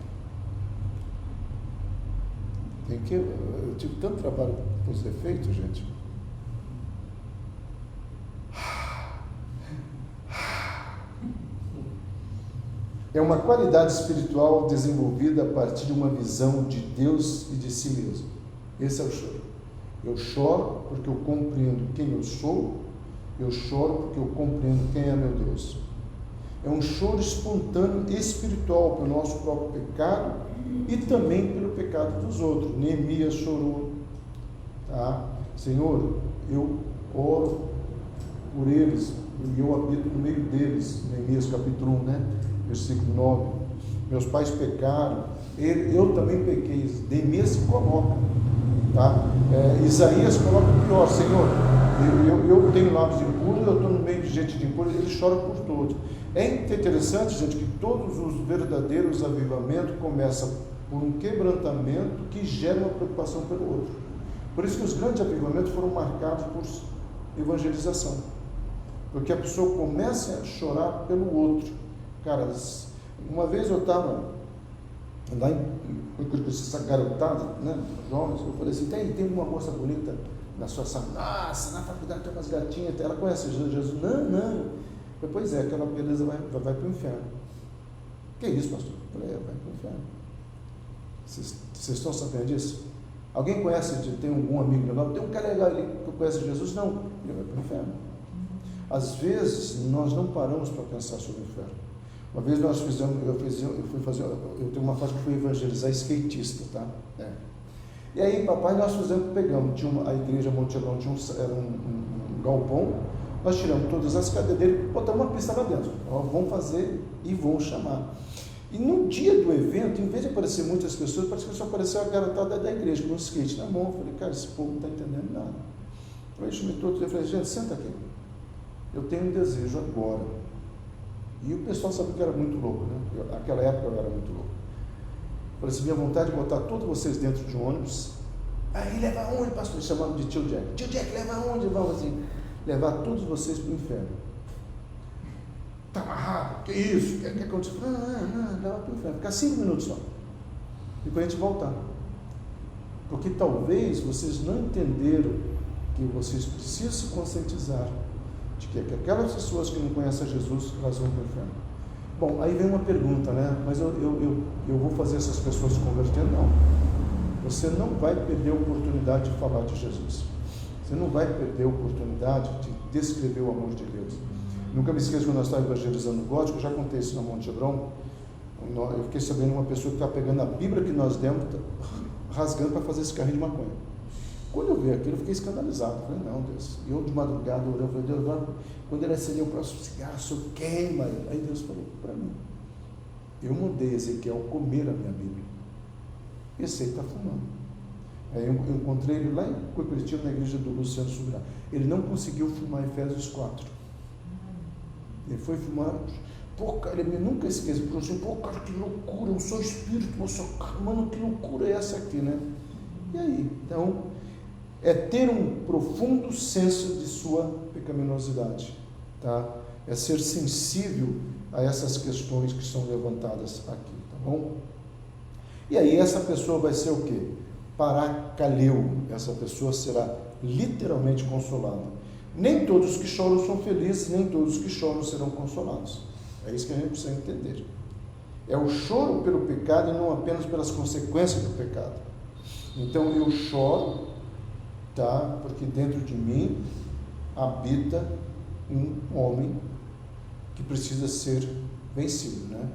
[SPEAKER 1] Eu tive tanto trabalho com os efeitos, gente. É uma qualidade espiritual desenvolvida a partir de uma visão de Deus e de si mesmo. Esse é o choro. Eu choro porque eu compreendo quem eu sou, eu choro porque eu compreendo quem é meu Deus. é um choro espontâneo espiritual pelo nosso próprio pecado e também pelo pecado dos outros. Neemias chorou, tá? Senhor, eu oro por eles e eu habito no meio deles. Neemias capítulo 1, né? Versículo 9. Meus pais pecaram, eu também pequei. Neemias se coloca, tá? Isaías coloca o pior: Senhor, eu tenho lábios impuros, eu estou no meio de gente de impuro. Ele chora por todos. É interessante, gente, que todos os verdadeiros avivamentos começam por um quebrantamento que gera uma preocupação pelo outro. Por isso que os grandes avivamentos foram marcados por evangelização, porque a pessoa começa a chorar pelo outro. Cara, uma vez eu estava lá com essa garotada, né, jovens, eu falei assim: tem uma moça bonita na sua sala? Nossa, na faculdade tem umas gatinhas, ela conhece Jesus? Não. Pois é, aquela beleza vai para o inferno. Que isso, pastor? Eu falei: vai para o inferno. Vocês estão sabendo disso? Alguém conhece, tem algum amigo legal? Tem um cara legal ali que conhece Jesus? Não, ele vai para o inferno. Às vezes nós não paramos para pensar sobre o inferno. Uma vez nós eu tenho uma fase que fui evangelizar skatista, tá? E aí, papai, nós pegamos, a igreja Monte Hebron era um galpão, nós tiramos todas as cadeiras dele, botamos uma pista lá dentro. Vão fazer e vão chamar. E no dia do evento, em vez de aparecer muitas pessoas, parece que só apareceu a garotada da igreja com um skate na mão. Eu falei: cara, esse povo não está entendendo nada. Eu chamei todos e falei: gente, senta aqui. Eu tenho um desejo agora. E o pessoal sabe que eu era muito louco, né? Naquela época eu era muito louco. Eu falei assim: minha vontade é botar todos vocês dentro de um ônibus. Aí leva aonde, pastor? Chamando de tio Jack. Tio Jack, leva aonde? Vamos assim, levar todos vocês para o inferno. Está amarrado? Que isso? Quer acontecer? Não, leva para o inferno. Ficar 5 minutos só. E para a gente voltar. Porque talvez vocês não entenderam que vocês precisam se conscientizar de que aquelas pessoas que não conhecem a Jesus, elas vão para o inferno. Bom, aí vem uma pergunta, né? Mas eu vou fazer essas pessoas se converter? Não. Você não vai perder a oportunidade de falar de Jesus. Você não vai perder a oportunidade de descrever o amor de Deus. Nunca me esqueço, quando nós estávamos evangelizando o Gótico, eu já contei isso na Monte Hebron. Eu fiquei sabendo de uma pessoa que está pegando a Bíblia que nós demos, rasgando para fazer esse carrinho de maconha. Quando eu vi aquilo, eu fiquei escandalizado. Eu falei: não, Deus. E eu de madrugada orando, eu falei: Deus, agora, quando ele acendeu o próximo cigarro, o senhor queima. Aí Deus falou para mim: eu mandei Ezequiel comer a minha Bíblia. Esse aí está fumando. Aí eu encontrei ele lá em Curitiba, na igreja do Luciano Subirá. Ele não conseguiu fumar Efésios 4. Ele foi fumar. Pô, cara, ele nunca esquece. Ele falou assim: pô, cara, que loucura, eu sou espírito, eu sou cara, mano, que loucura é essa aqui, né? E aí? Então, é ter um profundo senso de sua pecaminosidade, tá? É ser sensível a essas questões que são levantadas aqui, tá bom? E aí essa pessoa vai ser o quê? Paracaleu. Essa pessoa será literalmente consolada. Nem todos que choram são felizes, nem todos que choram serão consolados. É isso que a gente precisa entender. É o choro pelo pecado e não apenas pelas consequências do pecado. Então eu choro, tá? Porque dentro de mim habita um homem que precisa ser vencido, né?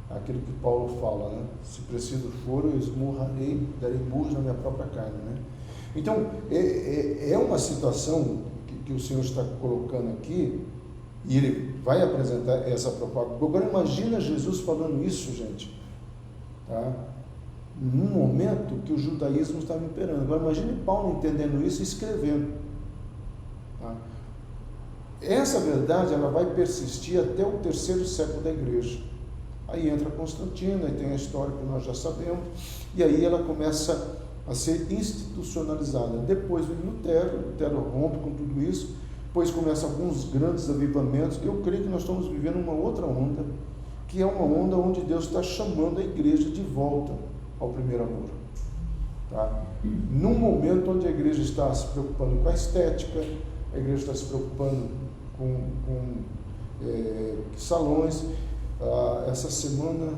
[SPEAKER 1] Aquilo que Paulo fala, né? Se preciso for, eu esmurrarei, darei murros na minha própria carne, né? Então, é uma situação que o Senhor está colocando aqui, e Ele vai apresentar essa proposta. Agora, imagina Jesus falando isso, gente, tá? Num momento que o judaísmo estava imperando. Agora, imagine Paulo entendendo isso e escrevendo, tá? Essa verdade, ela vai persistir até o 3º século da igreja. Aí entra Constantino, aí tem a história que nós já sabemos, e aí ela começa a ser institucionalizada. Depois vem Lutero rompe com tudo isso, depois começam alguns grandes avivamentos. Eu creio que nós estamos vivendo uma outra onda, que é uma onda onde Deus está chamando a igreja de volta ao primeiro amor. Tá? Num momento onde a igreja está se preocupando com a estética, a igreja está se preocupando com salões. Essa semana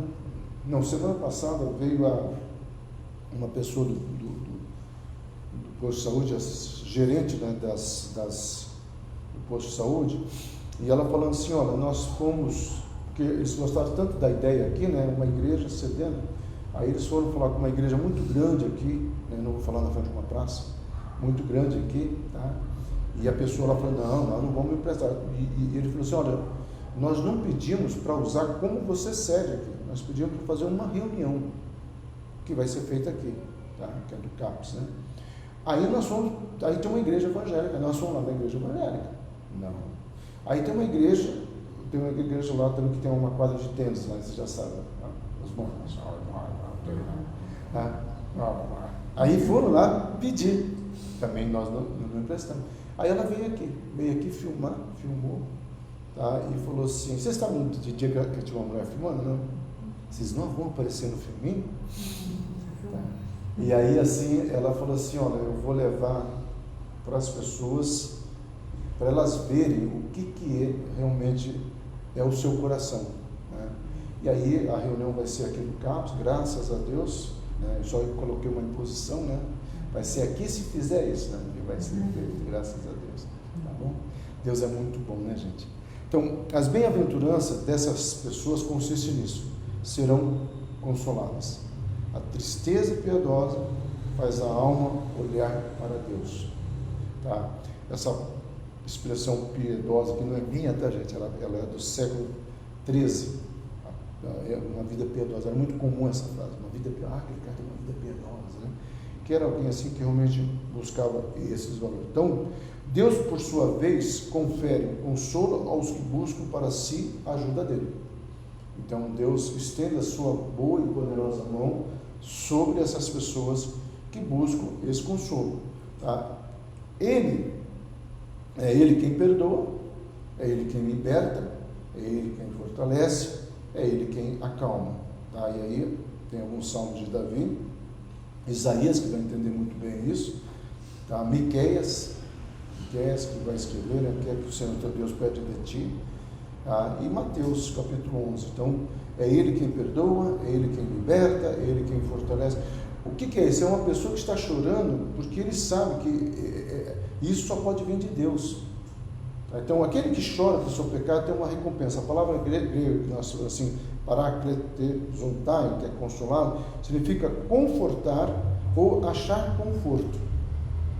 [SPEAKER 1] passada veio uma pessoa do posto de saúde, a gerente, né, do posto de saúde, e ela falando assim: olha, nós fomos, porque porque eles gostaram tanto da ideia aqui, né, uma igreja cedendo. Aí eles foram falar com uma igreja muito grande aqui, né, não vou falar na frente de uma praça, muito grande aqui, tá? E a pessoa lá falou, não, nós não vamos emprestar. E ele falou assim, olha, nós não pedimos para usar como você cede aqui, nós pedimos para fazer uma reunião que vai ser feita aqui, tá? Que é do CAPS, né? Aí tem uma igreja evangélica, nós fomos lá na igreja evangélica. Não. Aí tem uma igreja lá também que tem uma quadra de tênis lá, vocês já sabem, né? Os bons. Aí foram lá pedir, também nós não emprestamos. Aí ela veio aqui filmar, filmou, tá? E falou assim, vocês estavam de dia que tinha uma mulher filmando? Não? Vocês não vão aparecer no filminho? Tá. E aí assim, ela falou assim, olha, eu vou levar para as pessoas, para elas verem o que realmente é o seu coração, né? E aí a reunião vai ser aqui no CAPS, graças a Deus, né? Eu só coloquei uma imposição, né? Vai ser aqui se fizer isso, né? E vai ser feito, graças a Deus, tá bom? Deus é muito bom, né, gente? Então, as bem-aventuranças dessas pessoas consistem nisso, serão consoladas. A tristeza piedosa faz a alma olhar para Deus, tá? Essa expressão piedosa, que não é minha, tá, gente? Ela é do século XIII, uma vida piedosa. Era muito comum essa frase, uma vida piedosa. Aquele cara tem uma vida piedosa, né? Que era alguém assim que realmente buscava esses valores. Então, Deus, por sua vez, confere consolo aos que buscam para si a ajuda dele. Então, Deus estende a sua boa e poderosa mão sobre essas pessoas que buscam esse consolo, tá? É Ele quem perdoa, é Ele quem liberta, é Ele quem fortalece, é Ele quem acalma, tá? E aí tem alguns salmos de Davi, Isaías, que vai entender muito bem isso, tá? Miqueias que vai escrever, né? Que é que o Senhor teu Deus pede de ti, tá? E Mateus capítulo 11. Então é Ele quem perdoa, é Ele quem liberta, é Ele quem fortalece. O que é isso? É uma pessoa que está chorando porque ele sabe que isso só pode vir de Deus. Então, aquele que chora pelo seu pecado tem uma recompensa. A palavra grega, assim, parakletezontai, que é consolado, significa confortar ou achar conforto,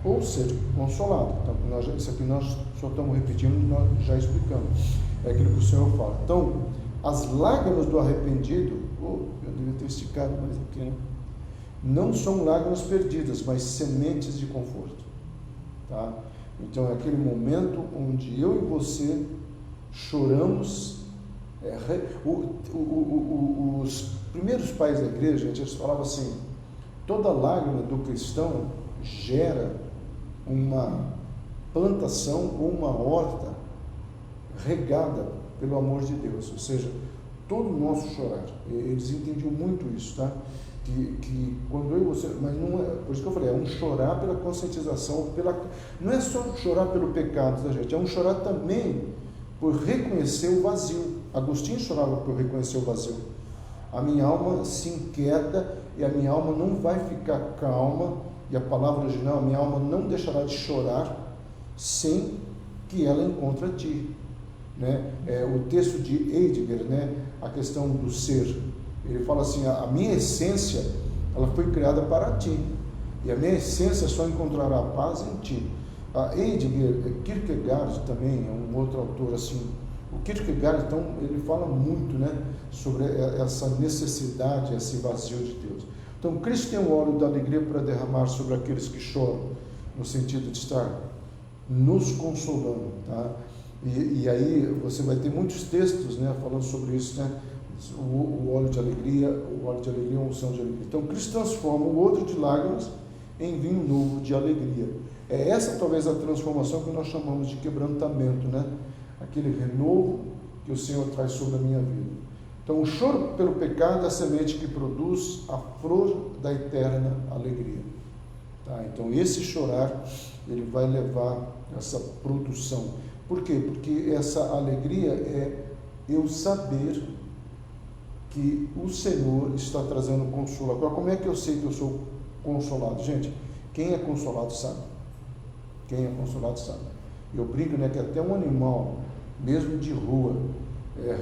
[SPEAKER 1] ou ser consolado. Então, isso aqui nós só estamos repetindo, nós já explicamos. É aquilo que o Senhor fala. Então, as lágrimas do arrependido, eu devia ter esticado mais aqui, né? Não são lágrimas perdidas, mas sementes de conforto, tá? Então é aquele momento onde eu e você choramos. Os primeiros pais da igreja, gente, eles falavam assim: toda lágrima do cristão gera uma plantação ou uma horta regada pelo amor de Deus. Ou seja, todo o nosso chorar, eles entendiam muito isso, tá? Que quando eu e você, mas não é, por isso que eu falei, é um chorar pela conscientização, não é só chorar pelo pecado da gente, é um chorar também por reconhecer o vazio. Agostinho chorava por reconhecer o vazio. A minha alma se inquieta e a minha alma não vai ficar calma, e a palavra original, a minha alma não deixará de chorar sem que ela encontre a ti, né? O texto de Heidegger, né? A questão do ser. Ele fala assim: a minha essência, ela foi criada para ti, e a minha essência só encontrará paz em ti. Heidegger, Kierkegaard também é um outro autor assim. O Kierkegaard, então, ele fala muito, né, sobre essa necessidade, esse vazio de Deus. Então, Cristo tem um óleo da alegria para derramar sobre aqueles que choram, no sentido de estar nos consolando, tá? E aí você vai ter muitos textos, né, falando sobre isso, né? O óleo de alegria, a unção de alegria. Então, Cristo transforma o odre de lágrimas em vinho novo de alegria. É essa talvez a transformação que nós chamamos de quebrantamento, né? Aquele renovo que o Senhor traz sobre a minha vida. Então, o choro pelo pecado é a semente que produz a flor da eterna alegria, tá? Então, esse chorar, ele vai levar essa produção. Por quê? Porque essa alegria é eu saber que o Senhor está trazendo consolo. Agora, como é que eu sei que eu sou consolado? Gente, quem é consolado sabe. Quem é consolado sabe. Eu brinco, né, que até um animal, mesmo de rua,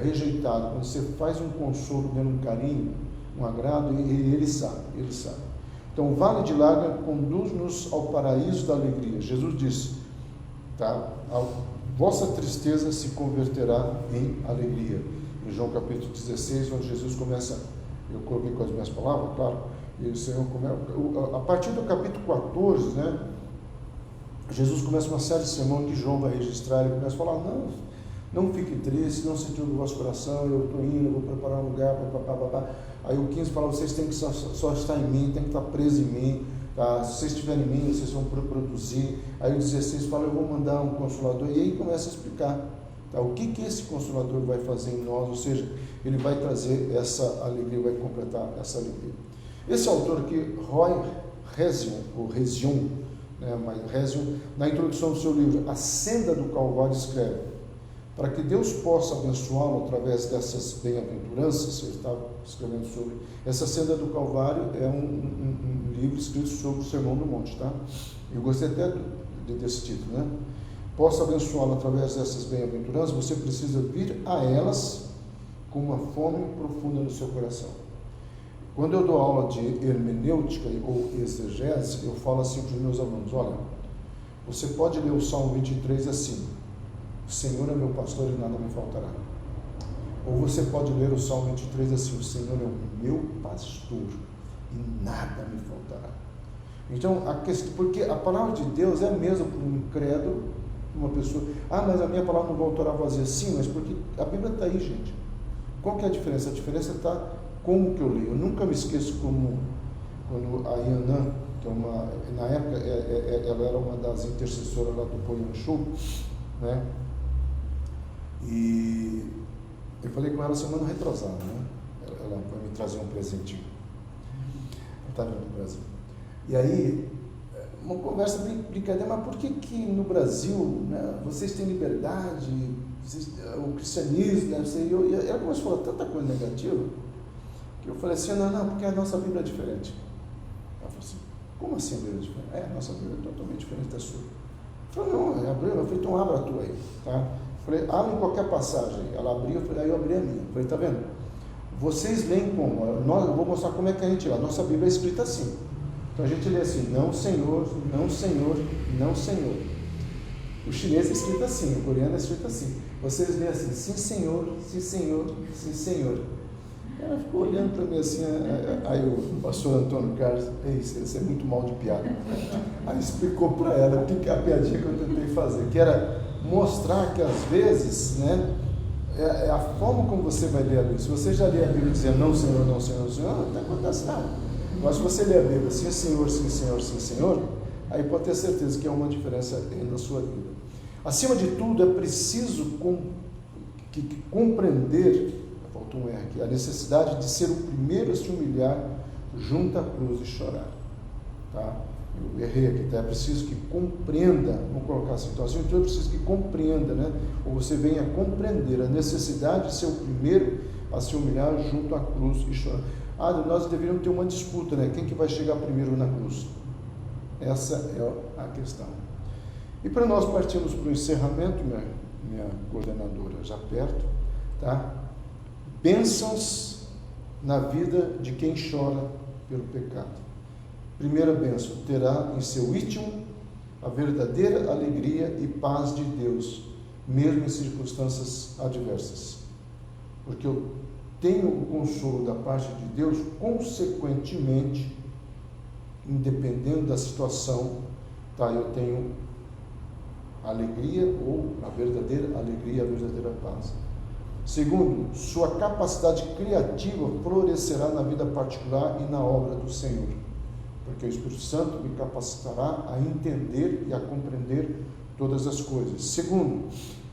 [SPEAKER 1] rejeitado, quando você faz um consolo, dando um carinho, um agrado, ele sabe. Então, o vale de lágrimas conduz-nos ao paraíso da alegria. Jesus disse, tá? A vossa tristeza se converterá em alegria. Em João capítulo 16, onde Jesus começa, eu coloquei com as minhas palavras, claro, e o Senhor começa, a partir do capítulo 14, né? Jesus começa uma série de sermões que João vai registrar, ele começa a falar, não fique triste, não se turbe o vosso coração, eu estou indo, eu vou preparar um lugar, papapá. Aí o 15 fala, vocês têm que só estar em mim, tem que estar presos em mim, tá? Se vocês estiverem em mim, vocês vão produzir. Aí o 16 fala, eu vou mandar um consolador, e aí começa a explicar, tá? O que esse consolador vai fazer em nós, ou seja, ele vai trazer essa alegria, vai completar essa alegria. Esse autor aqui, Roy Hession, né, na introdução do seu livro, A Senda do Calvário, escreve, para que Deus possa abençoá-lo através dessas bem-aventuranças. Ele está escrevendo sobre essa Senda do Calvário, é um livro escrito sobre o Sermão do Monte, tá? Eu gostei até desse título, né? Possa abençoá-lo através dessas bem-aventuranças, você precisa vir a elas com uma fome profunda no seu coração. Quando eu dou aula de hermenêutica ou exegese, eu falo assim para os meus alunos, olha, você pode ler o Salmo 23 assim, o Senhor é meu pastor e nada me faltará. Ou você pode ler o Salmo 23 assim, o Senhor é o meu pastor e nada me faltará. Então, porque a palavra de Deus é a mesma para um incrédulo, uma pessoa, mas a minha palavra não voltará vazia. Sim, mas porque a Bíblia está aí, gente. Qual que é a diferença? A diferença está como que eu leio. Eu nunca me esqueço quando a Yanã, que é na época ela era uma das intercessoras lá do Poyanchu, né? E eu falei com ela semana retrasada, né? Ela vai me trazer um presentinho. Ela está vindo do Brasil. E aí, uma conversa bem brincadeira, mas por que no Brasil, né, vocês têm liberdade, o cristianismo, né, e ela começou a falar tanta coisa negativa, que eu falei assim, não, porque a nossa Bíblia é diferente. Ela falou assim, como assim a Bíblia é diferente? A nossa Bíblia é totalmente diferente da sua. Eu falei, não, é a Bíblia. Eu falei, então abra a tua aí, tá? Eu falei, abre em qualquer passagem. Ela abriu, aí eu abri a minha. Eu falei, tá vendo? Vocês leem como? Eu vou mostrar como é que a gente lê. A nossa Bíblia é escrita assim. Então a gente lê assim, não Senhor, não Senhor, não Senhor. O chinês é escrito assim, o coreano é escrito assim. Vocês lêem assim, sim Senhor, sim Senhor, sim Senhor. Ela ficou olhando para mim assim, aí o pastor Antônio Carlos, isso é muito mal de piada. Aí explicou para ela o que é a piadinha que eu tentei fazer, que era mostrar que às vezes, né, é a forma como você vai ler a Bíblia. Se você já lê a Bíblia dizendo não Senhor, não Senhor, não Senhor, não está acontecendo nada. Mas se você lê a Bíblia sim Senhor, sim Senhor, sim Senhor, aí pode ter certeza que há uma diferença na sua vida. Acima de tudo, é preciso compreender, faltou um R aqui, a necessidade de ser o primeiro a se humilhar junto à cruz e chorar. Tá? Eu errei aqui, tá? É preciso que compreenda, vamos colocar assim, então acima de tudo é preciso que compreenda, né? Ou você venha compreender a necessidade de ser o primeiro a se humilhar junto à cruz e chorar. Nós deveríamos ter uma disputa, né? Quem que vai chegar primeiro na cruz? Essa é a questão. E para nós partirmos para o encerramento, minha coordenadora já perto, tá? Bênçãos na vida de quem chora pelo pecado. Primeira bênção, terá em seu íntimo a verdadeira alegria e paz de Deus, mesmo em circunstâncias adversas. Porque eu tenho o consolo da parte de Deus, consequentemente, independendo da situação, tá? Eu tenho alegria ou a verdadeira alegria, a verdadeira paz. Segundo, sua capacidade criativa florescerá na vida particular e na obra do Senhor, porque o Espírito Santo me capacitará a entender e a compreender todas as coisas. Segundo,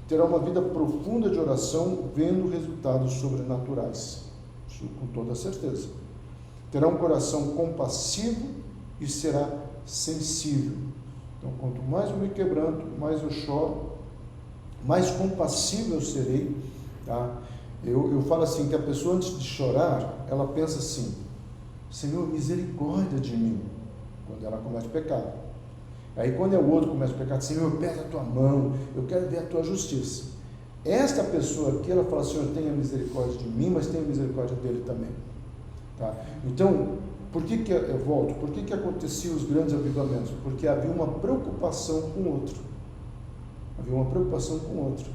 [SPEAKER 1] terá uma vida profunda de oração, vendo resultados sobrenaturais, isso com toda certeza. Terá um coração compassivo e será sensível. Então, quanto mais eu me quebranto, mais eu choro, mais compassivo eu serei. Tá? Eu falo assim, que a pessoa antes de chorar, ela pensa assim, Senhor, misericórdia de mim, quando ela comete pecado. Aí quando é o outro que comete pecado, Senhor, pega a tua mão, eu quero ver a tua justiça. Esta pessoa aqui, ela fala, Senhor, tenha misericórdia de mim, mas tenha misericórdia dele também. Tá? Então, por que eu volto? Por que aconteciam os grandes avivamentos? Porque havia uma preocupação com o outro. Havia uma preocupação com o outro.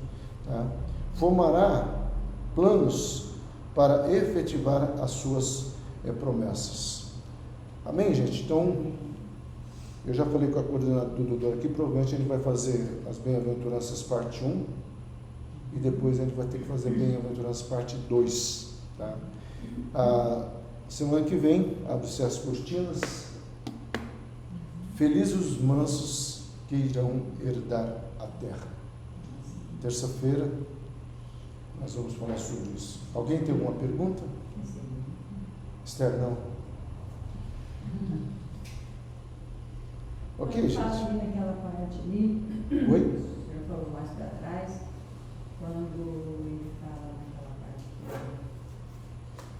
[SPEAKER 1] Tá? Formará planos para efetivar as suas promessas. Amém, gente? Então, eu já falei com a coordenadora do Dodô aqui, provavelmente a gente vai fazer as bem-aventuranças parte 1 e depois a gente vai ter que fazer bem-aventuranças parte 2. Tá? Semana que vem, abre-se as cortinas. Felizes os mansos que irão herdar a terra. Terça-feira, nós vamos falar sobre isso. Alguém tem alguma pergunta? Esther, não? Ok, gente.
[SPEAKER 4] Fala ali naquela parte ali.
[SPEAKER 1] Oi?
[SPEAKER 4] O senhor falou mais para trás, quando ele fala naquela parte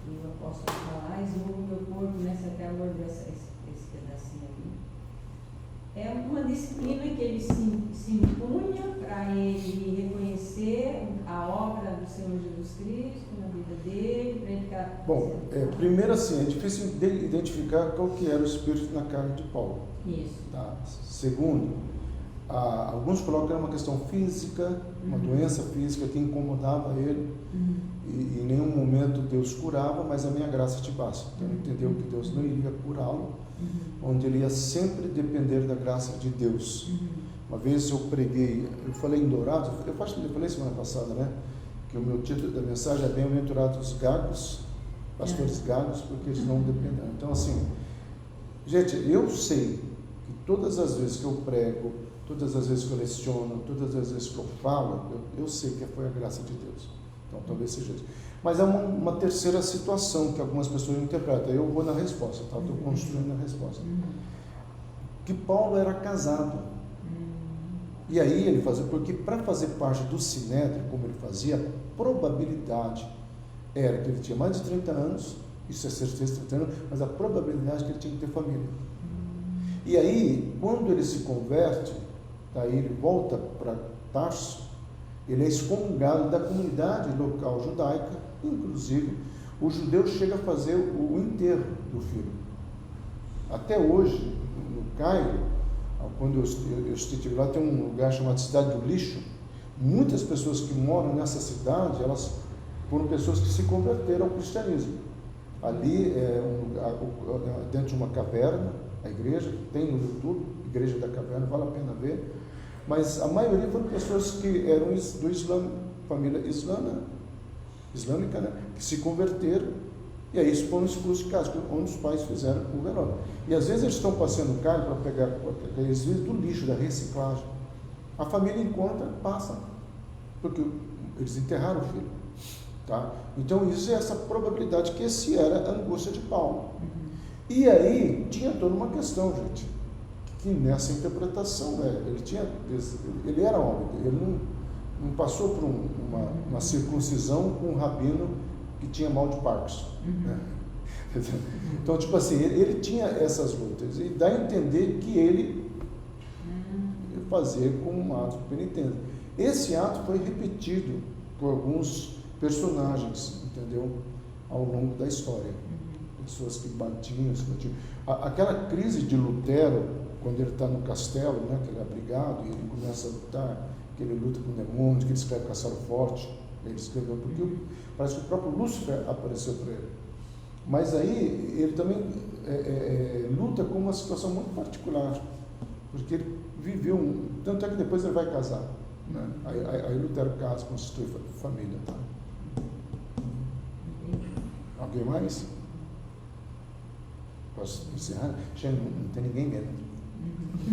[SPEAKER 4] que o apóstolo fala, esmurro meu corpo nessa terra, esse pedacinho ali. É uma disciplina que ele se impunha para ele reconhecer a obra do Senhor Jesus Cristo na vida dele, para ele ficar...
[SPEAKER 1] Bom, primeiro assim, é difícil identificar qual que era o espírito na carne de Paulo.
[SPEAKER 4] Isso.
[SPEAKER 1] Tá? Segundo, alguns colocam que era uma questão física, uma doença física que incomodava ele, e em nenhum momento Deus curava, mas a minha graça te basta. Então ele entendeu que Deus não iria curá-lo, onde ele ia sempre depender da graça de Deus. Uma vez eu preguei, eu falei em Dourados, eu falei semana passada, né? Que o meu título da mensagem é Bem-aventurados os gagos, pastores gagos, porque eles não dependem. Então assim, gente, eu sei que todas as vezes que eu prego, todas as vezes que eu leciono, todas as vezes que eu falo, eu sei que foi a graça de Deus. Então talvez seja isso. Mas é uma terceira situação que algumas pessoas interpretam. Eu vou na resposta, tá? Estou construindo a resposta. Que Paulo era casado. E aí ele fazia, porque para fazer parte do Sinédrio, como ele fazia, a probabilidade era que ele tinha mais de 30 anos, isso é certeza, 30 anos, mas a probabilidade é que ele tinha que ter família. E aí, quando ele se converte, daí ele volta para Tarso, ele é excomungado da comunidade local judaica, inclusive o judeu chega a fazer o enterro do filho. Até hoje, no Cairo, quando eu estive lá, tem um lugar chamado Cidade do Lixo. Muitas pessoas que moram nessa cidade, elas foram pessoas que se converteram ao cristianismo. Ali é um lugar, dentro de uma caverna, a igreja, tem no YouTube, Igreja da Caverna, vale a pena ver. Mas a maioria foram pessoas que eram do Islã, família islâmica, né, que se converteram, e aí foram expulsos de casa, onde os pais fizeram o velório. E às vezes eles estão passeando o carro para pegar aqueles vidros do lixo, da reciclagem. A família encontra, passa, porque eles enterraram o filho. Tá? Então isso é essa probabilidade, que esse era a angústia de Paulo. E aí tinha toda uma questão, gente, que nessa interpretação, ele era homem, ele não passou por uma circuncisão com um rabino que tinha mal de Parkinson. Né? Então, tipo assim, ele tinha essas lutas, e dá a entender que ele fazia como um ato de penitência. Esse ato foi repetido por alguns personagens, entendeu? Ao longo da história. Pessoas que batiam. Aquela crise de Lutero, quando ele está no castelo, né, que ele é abrigado, e ele começa a lutar, que ele luta com demônios, que ele escreve Castelo Forte, ele escreveu, porque parece que o próprio Lúcifer apareceu para ele. Mas aí ele também luta com uma situação muito particular, porque ele viveu tanto é que depois ele vai casar, né? Aí Lutero casa, constitui família. Tá? Alguém mais? Posso encerrar? Não tem ninguém mesmo.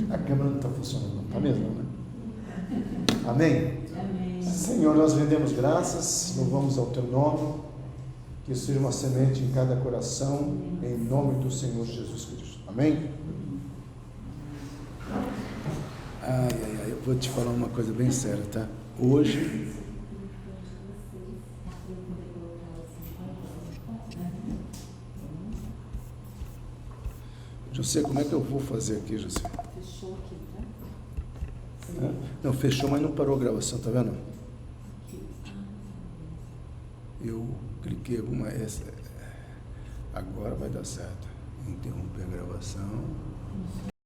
[SPEAKER 1] A câmera não está funcionando, não está mesmo, né? Amém?
[SPEAKER 4] Amém.
[SPEAKER 1] Senhor, nós rendemos graças, louvamos ao Teu nome, que seja uma semente em cada coração, em nome do Senhor Jesus Cristo. Amém? Eu vou te falar uma coisa bem séria, tá? Hoje, José, como é que eu vou fazer aqui, José?
[SPEAKER 2] Fechou aqui, tá?
[SPEAKER 1] Não, fechou, mas não parou a gravação, tá vendo?
[SPEAKER 5] Eu cliquei alguma... Agora vai dar certo. Interromper a gravação.